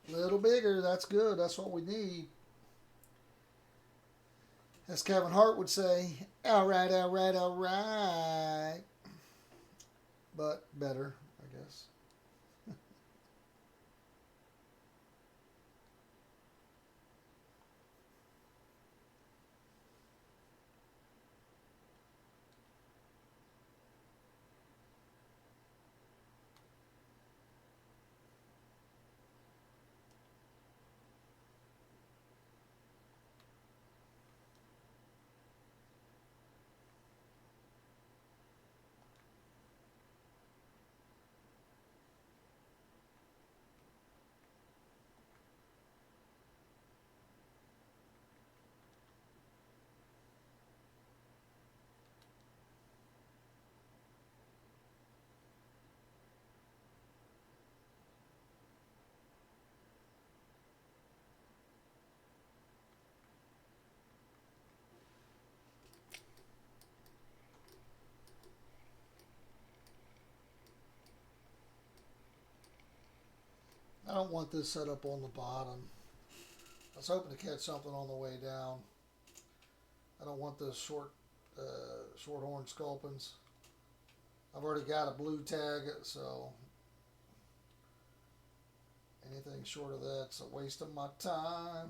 A little bigger. That's good. That's what we need. As Kevin Hart would say, all right, all right, all right. But better, I guess. I don't want this set up on the bottom. I was hoping to catch something on the way down. I don't want those short horn sculpins. I've already got a blue tag, so anything short of that's a waste of my time.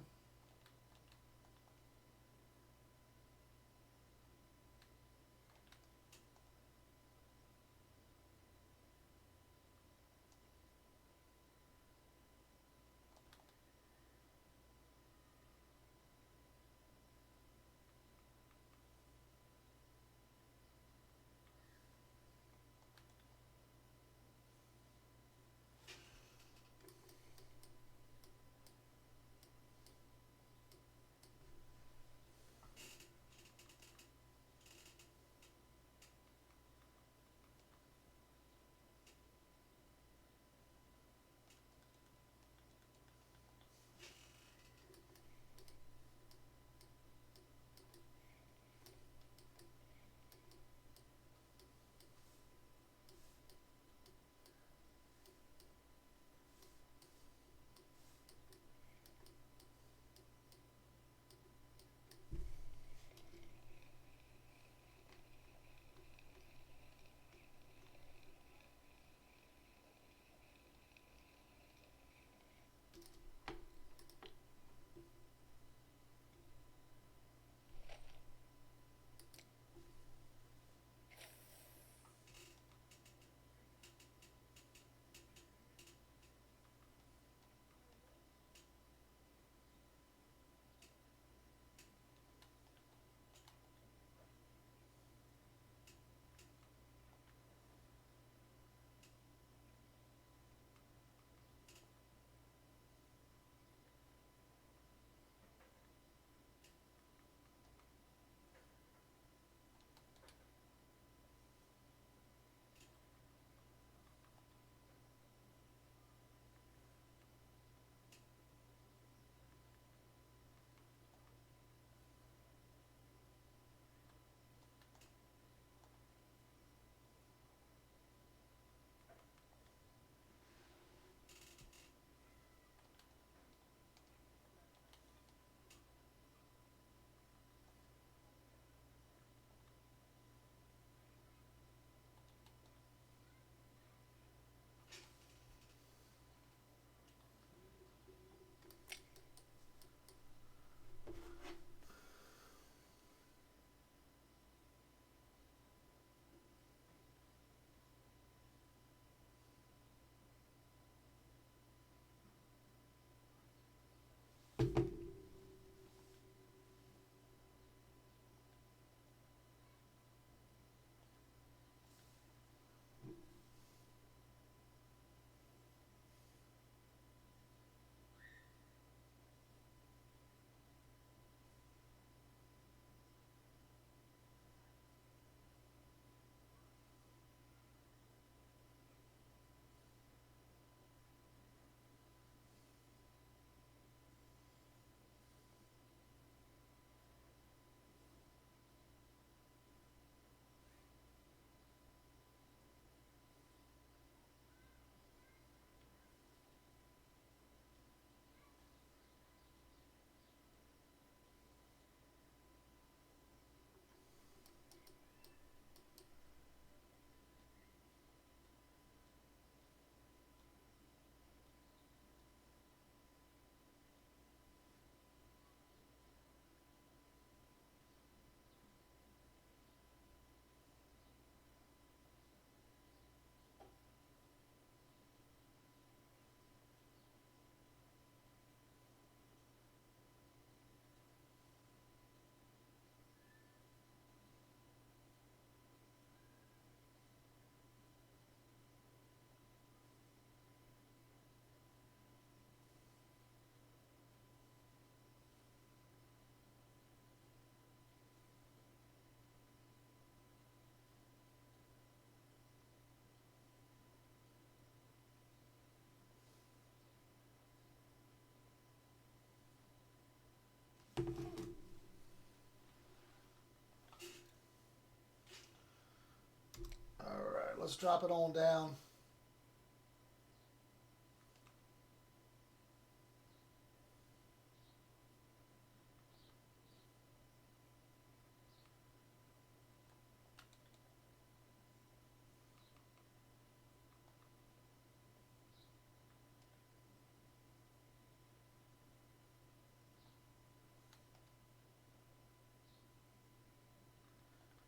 All right, let's drop it on down.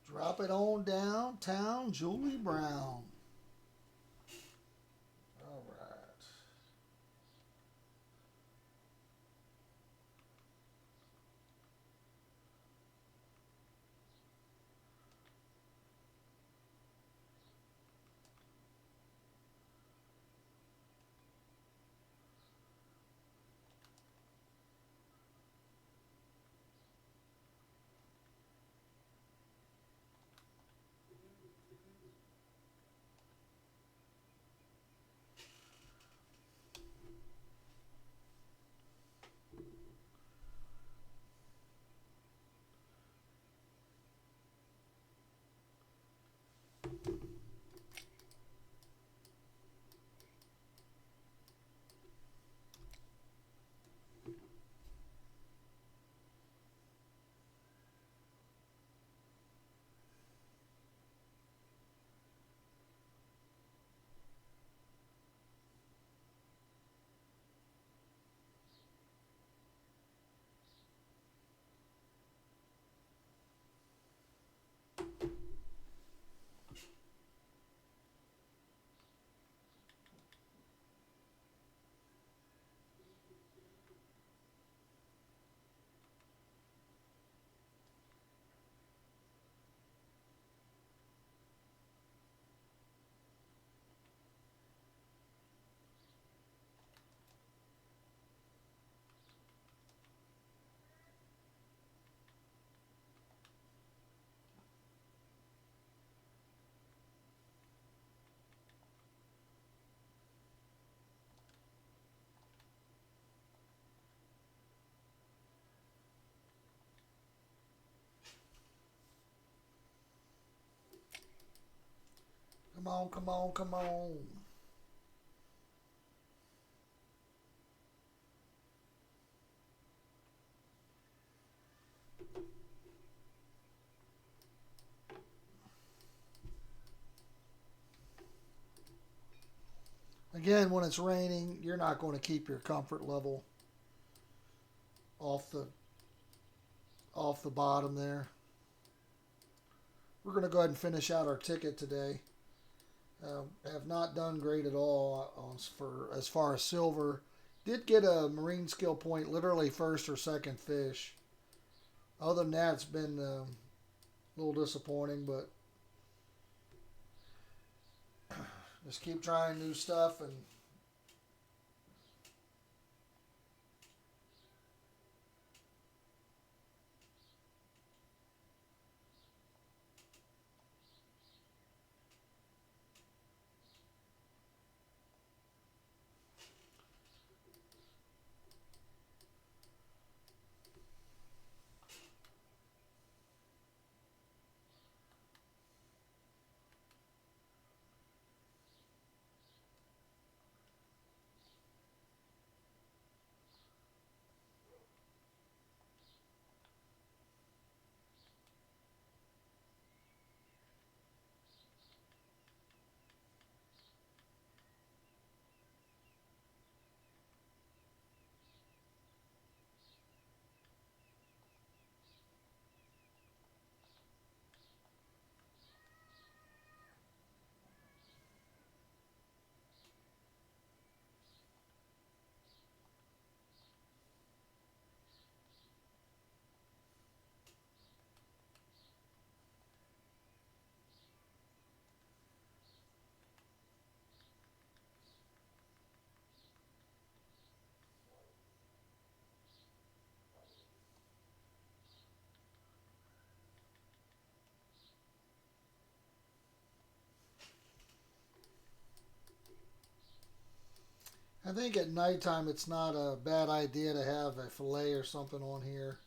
Drop it on downtown, Julie Brown. All right. Come on, come on, come on. Again, when it's raining, you're not going to keep your comfort level off the bottom there. We're going to go ahead and finish out our ticket today. Have not done great at all on, for as far as silver Did get a marine skill point, literally first or second fish. Other than that, it's been a little disappointing, but just keep trying new stuff. And I think at nighttime it's not a bad idea to have a fillet or something on here.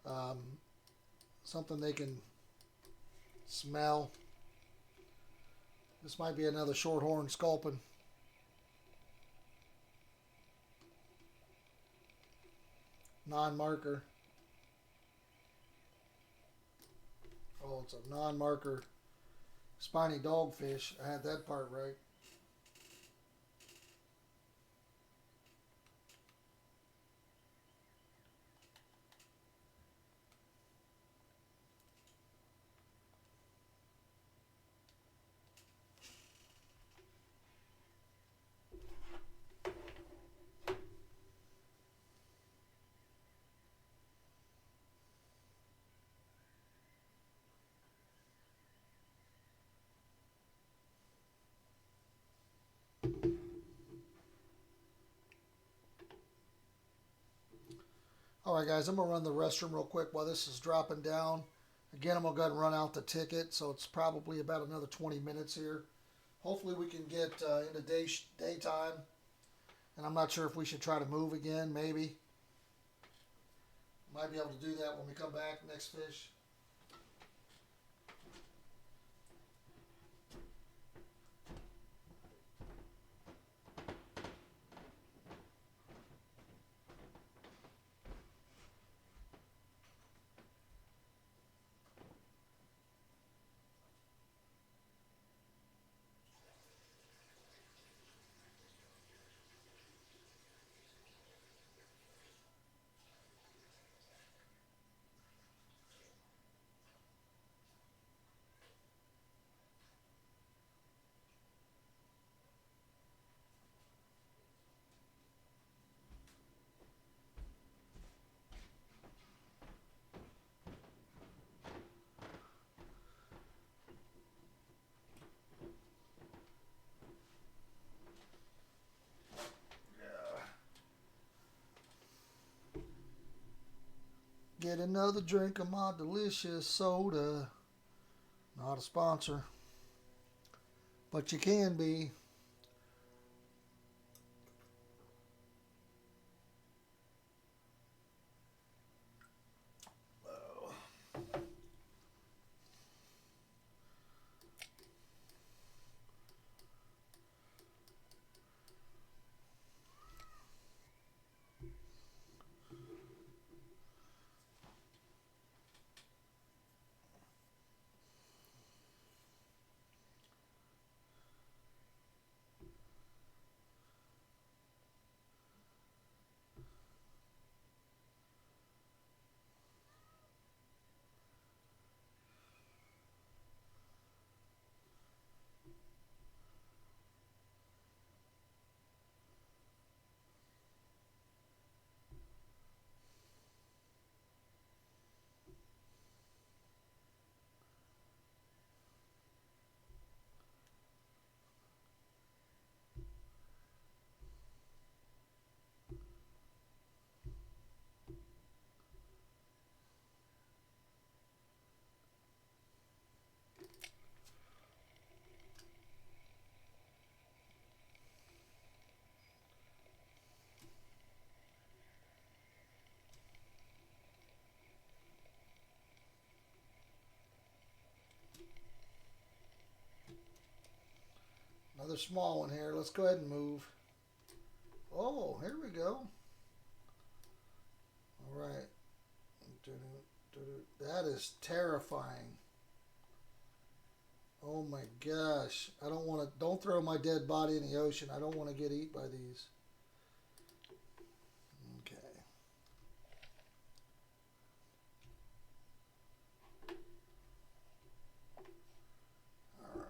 Um, Something they can smell. This might be another shorthorn sculpin. Non-marker. Oh, it's a non-marker spiny dogfish. I had that part right. All right, guys, I'm going to run the restroom real quick while this is dropping down. Again, I'm going to go ahead and run out the ticket, so it's probably about another 20 minutes here. Hopefully we can get into daytime, and I'm not sure if we should try to move again, maybe. Might be able to do that when we come back next fish. Get another drink of my delicious soda. Not a sponsor, but you can be. another small one here. Let's go ahead and move. Oh, here we go. All right. That is terrifying. Oh my gosh. I don't want to, don't throw my dead body in the ocean. I don't want to get eaten by these. Okay. All right.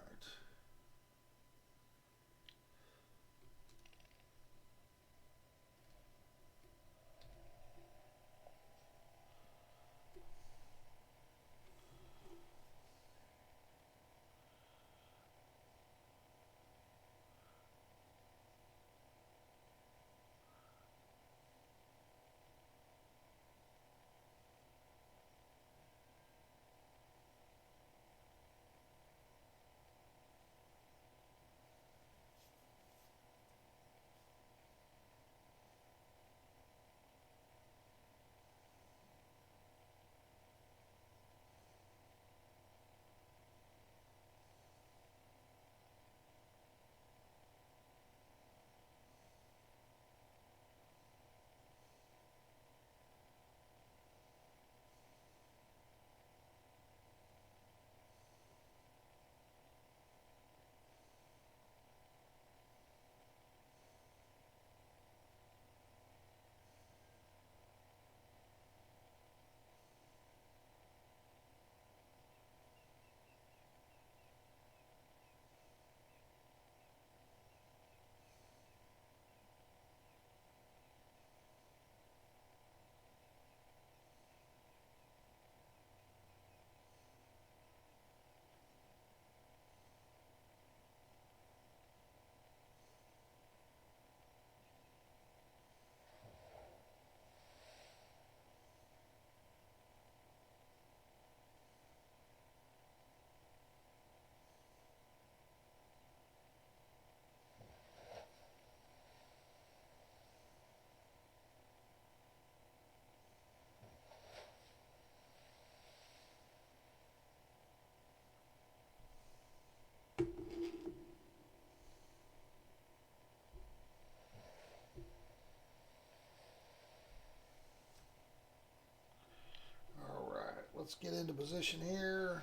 All right. Let's get into position here.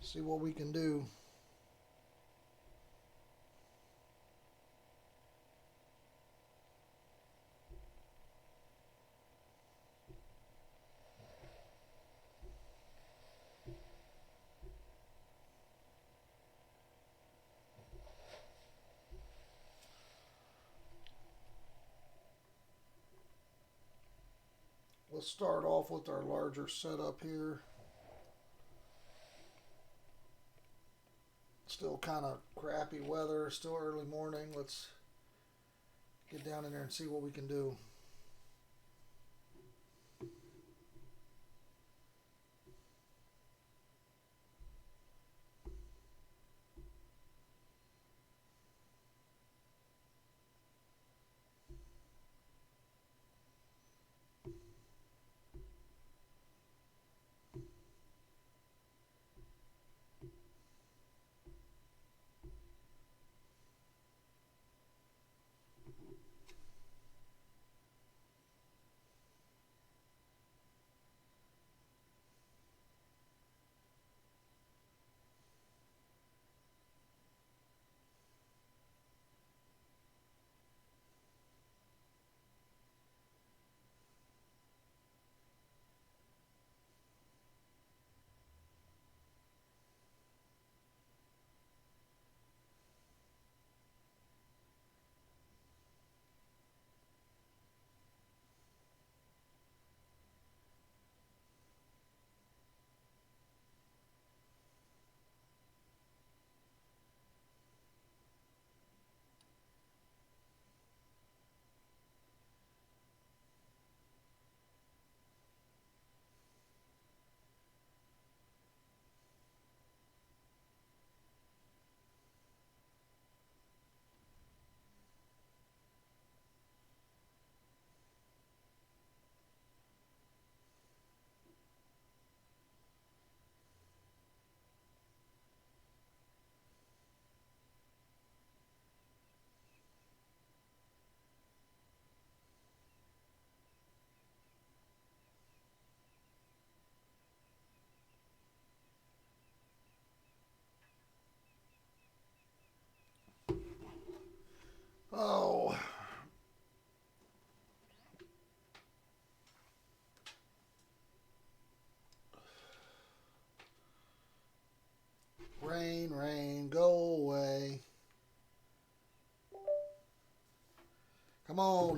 See what we can do. Let's start off with our larger setup here. Still kind of crappy weather, still early morning. Let's get down in there and see what we can do.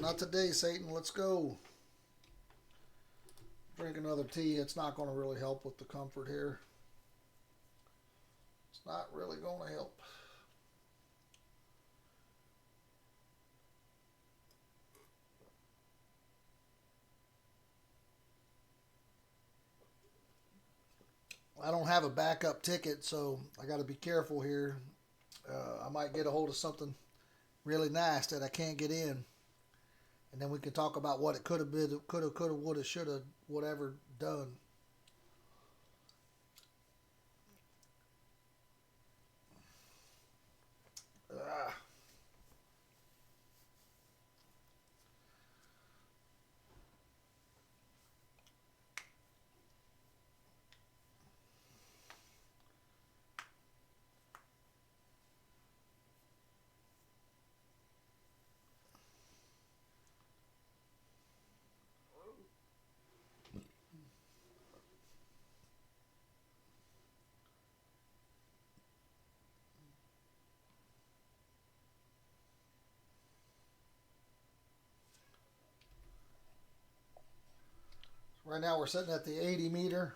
not today, Satan. Let's go. Drink another tea. It's not going to really help with the comfort here. It's not really going to help. I don't have a backup ticket, so I got to be careful here. I might get a hold of something really nice that I can't get in, and then we can talk about what it could have been, could have, would have, should have, whatever done. Ah. Right now we're sitting at the 80 meter.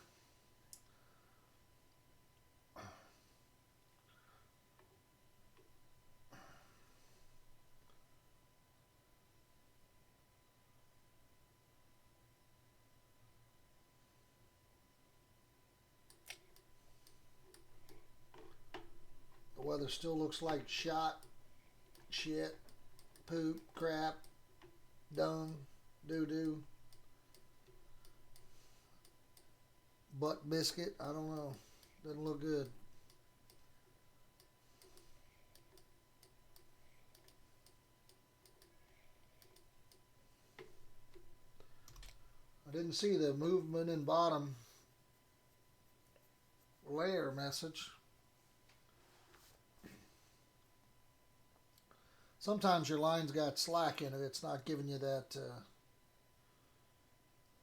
The weather still looks like shot, shit, poop, crap, dung, doo-doo, butt biscuit. I don't know. Doesn't look good. I didn't see the movement in bottom layer message. Sometimes your line's got slack in it. It's not giving you that.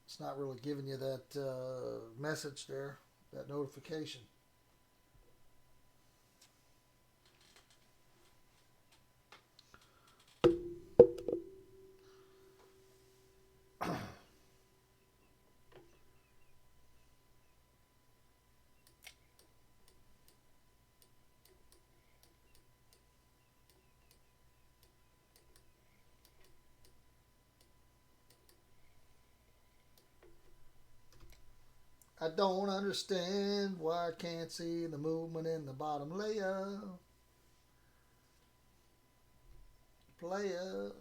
It's not really giving you that message there, that notification. I don't understand why I can't see the movement in the bottom layer. Player.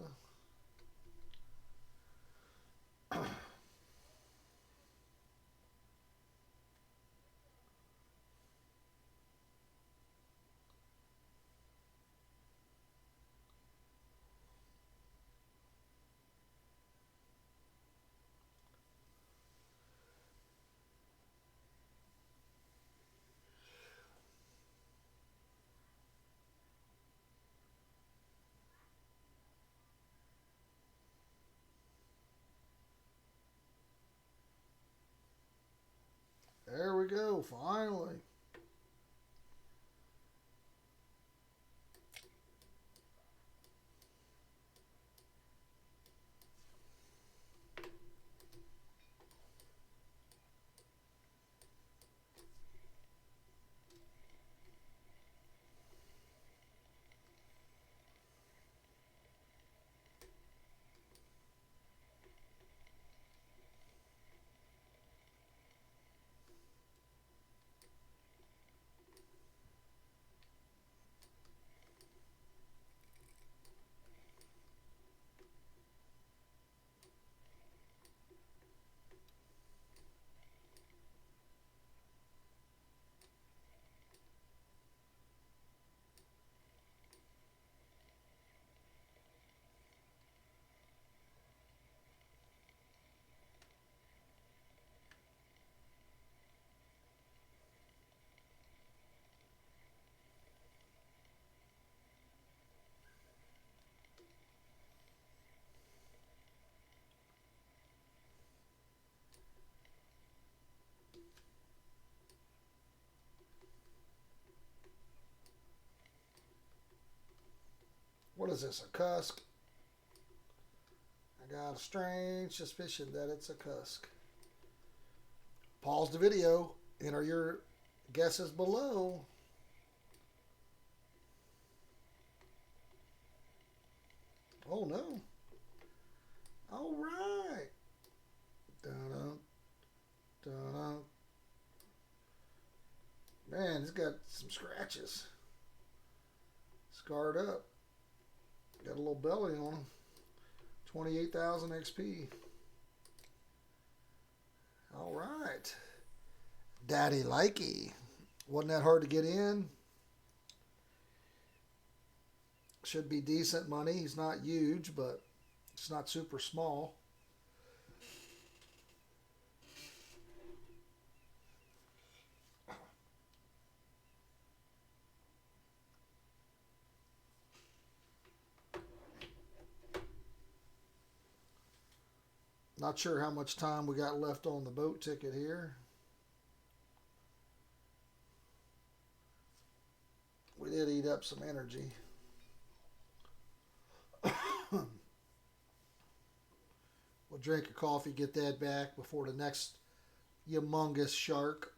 There we go, finally. What is this, a cusk? I got a strange suspicion that it's a cusk. Pause the video. Enter your guesses below. Oh no. All right. Dun-dun, dun-dun. Man, it's got some scratches. Scarred up. Got a little belly on him. 28,000 XP. All right. Daddy likey. Wasn't that hard to get in? Should be decent money. He's not huge, but it's not super small. Not sure how much time we got left on the boat ticket here. We did eat up some energy. We'll drink a coffee, get that back before the next humongous shark.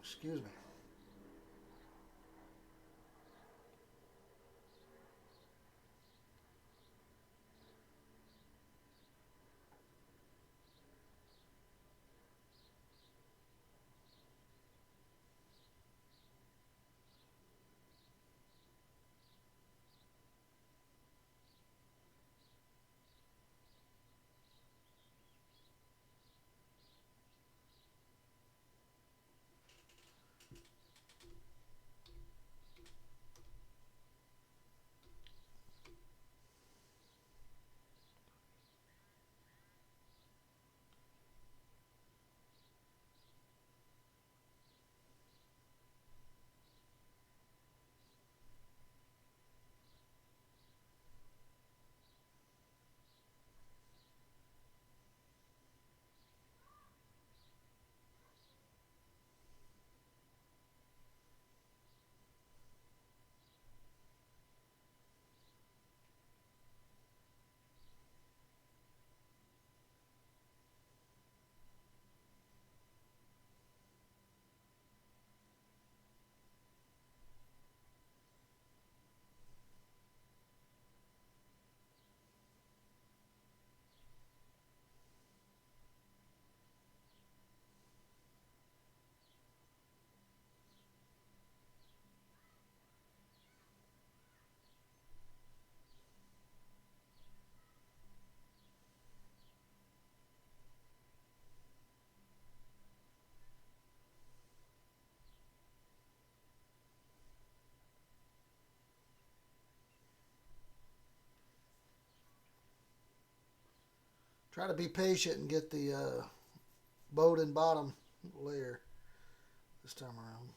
Excuse me. Try to be patient and get the boat and bottom layer this time around.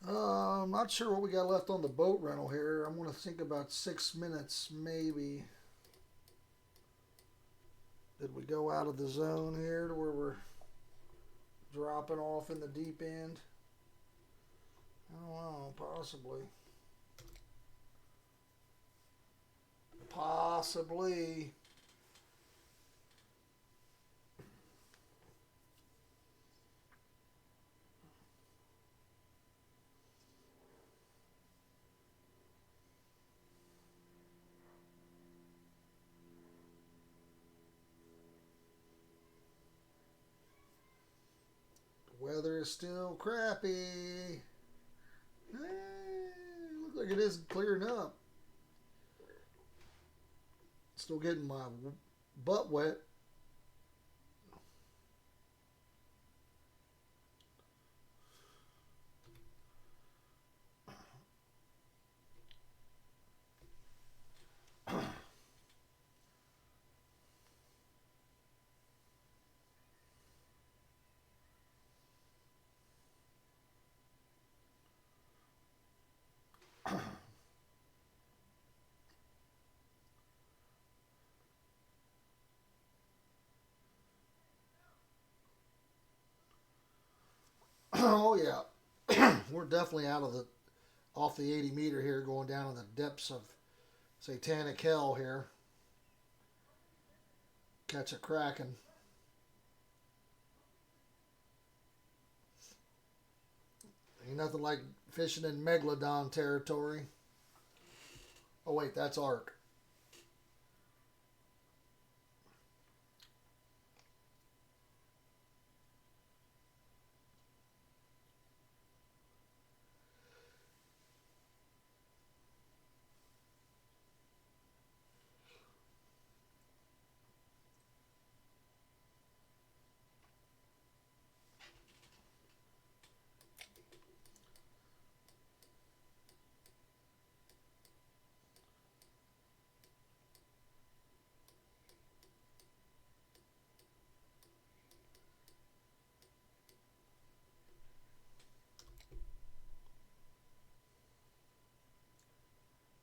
I'm not sure what we got left on the boat rental here. I'm going to think about 6 minutes, maybe. Did we go out of the zone here to where we're dropping off in the deep end? I don't know, possibly. Possibly. The weather is still crappy. Looks like it is clearing up. Still getting my butt wet. Oh yeah, we're definitely out of the off the 80 meter here, going down in the depths of satanic hell here. Catch a kraken. Ain't nothing like fishing in megalodon territory. Oh wait, that's Ark.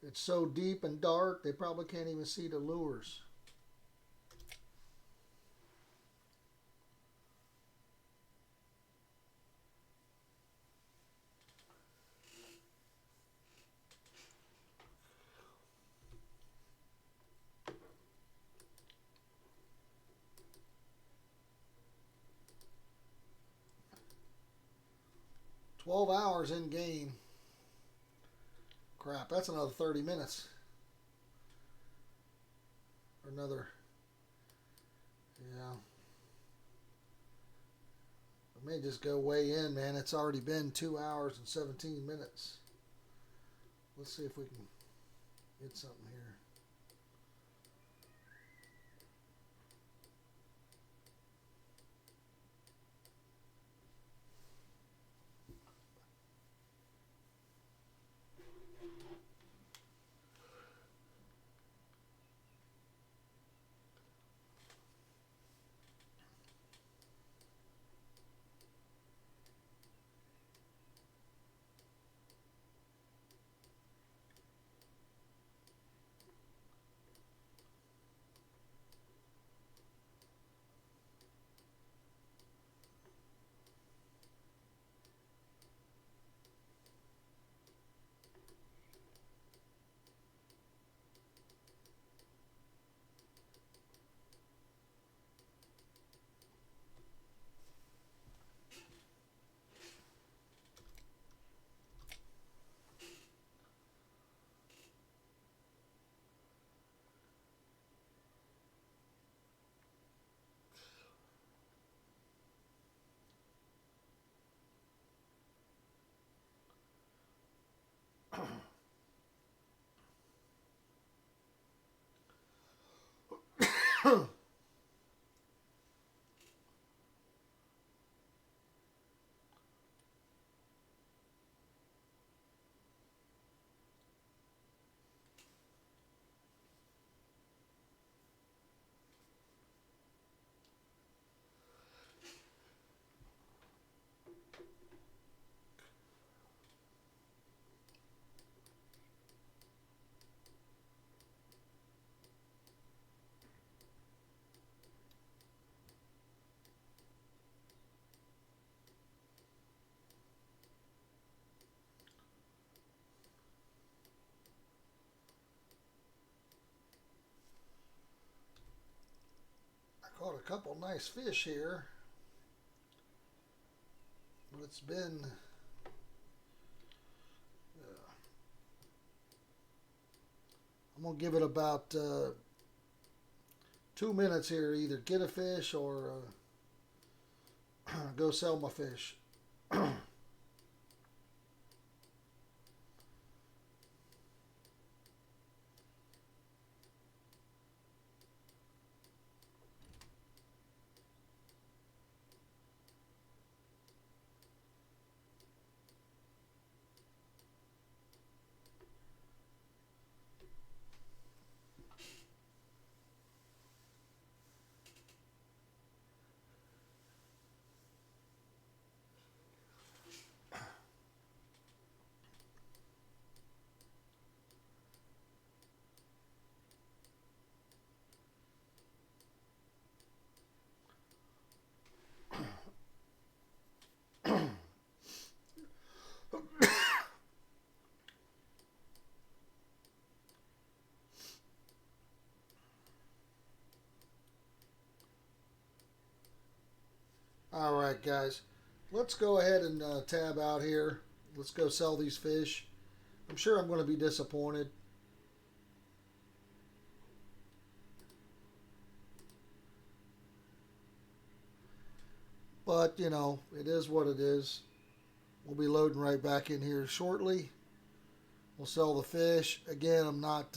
It's so deep and dark they probably can't even see the lures. 12 hours in game. Crap, that's another 30 minutes. Or another, yeah. I may just go way in, man. It's already been 2 hours and 17 minutes. Let's see if we can get something here. a couple nice fish here. But it's been... I'm going to give it about 2 minutes here. Either get a fish or go sell my fish. All right, guys. Let's go ahead and tab out here. Let's go sell these fish. I'm sure I'm going to be disappointed. But, you know, it is what it is. We'll be loading right back in here shortly. We'll sell the fish. Again, I'm not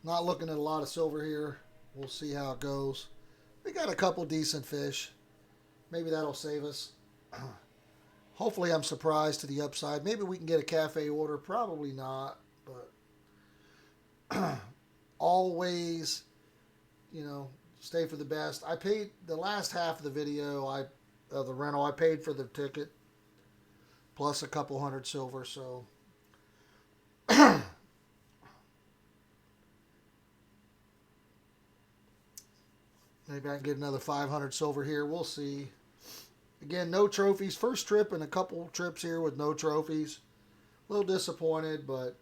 looking at a lot of silver here. We'll see how it goes. We got a couple decent fish. Maybe that'll save us. Hopefully I'm surprised to the upside. Maybe we can get a cafe order. Probably not. But always, you know, stay for the best. I paid the last half of the video, the rental, I paid for the ticket. Plus a couple hundred silver, so... Maybe I can get another 500 silver here. We'll see. Again, no trophies. First trip and a couple trips here with no trophies. A little disappointed, but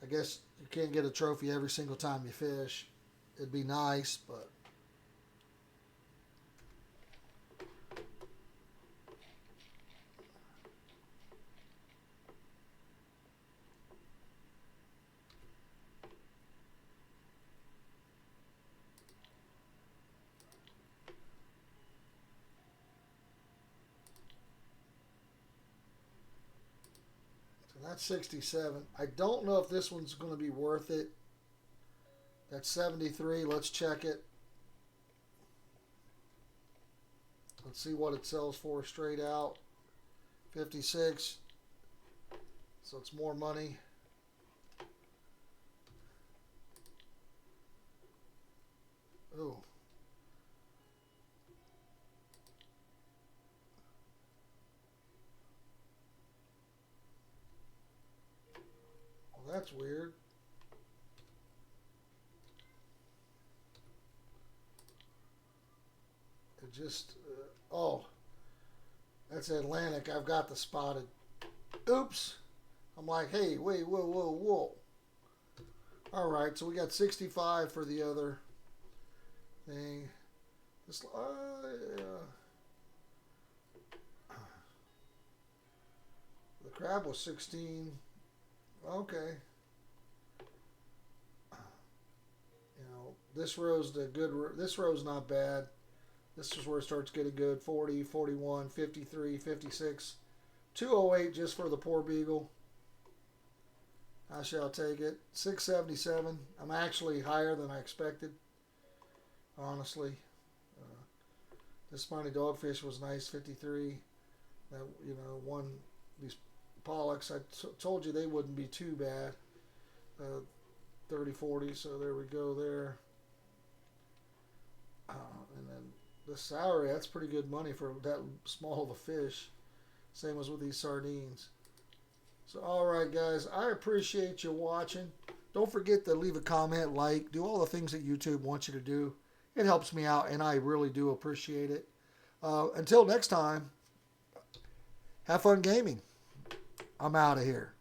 I guess you can't get a trophy every single time you fish. It'd be nice, but... That's 67. I don't know if this one's going to be worth it. That's 73. Let's check it. Let's see what it sells for straight out. 56. So it's more money. Oh. That's weird. It just, oh, that's Atlantic. I've got the spotted. Oops. I'm like, hey, wait, whoa, whoa, whoa. All right, so we got 65 for the other thing. This, yeah. The crab was 16. Okay. You know, this row's the good. This row's not bad. This is where it starts getting good. 40, 41, 53, 56, 208 just for the poor beagle. I shall take it. 677. I'm actually higher than I expected. Honestly, this spiny dogfish was nice. 53. That, you know, one these pollocks, I told you they wouldn't be too bad. 30, 40, so there we go there. And then the salary, that's pretty good money for that small of a fish. Same as with these sardines. So, alright guys, I appreciate you watching. Don't forget to leave a comment, like, do all the things that YouTube wants you to do. It helps me out, and I really do appreciate it. Until next time, have fun gaming. I'm out of here.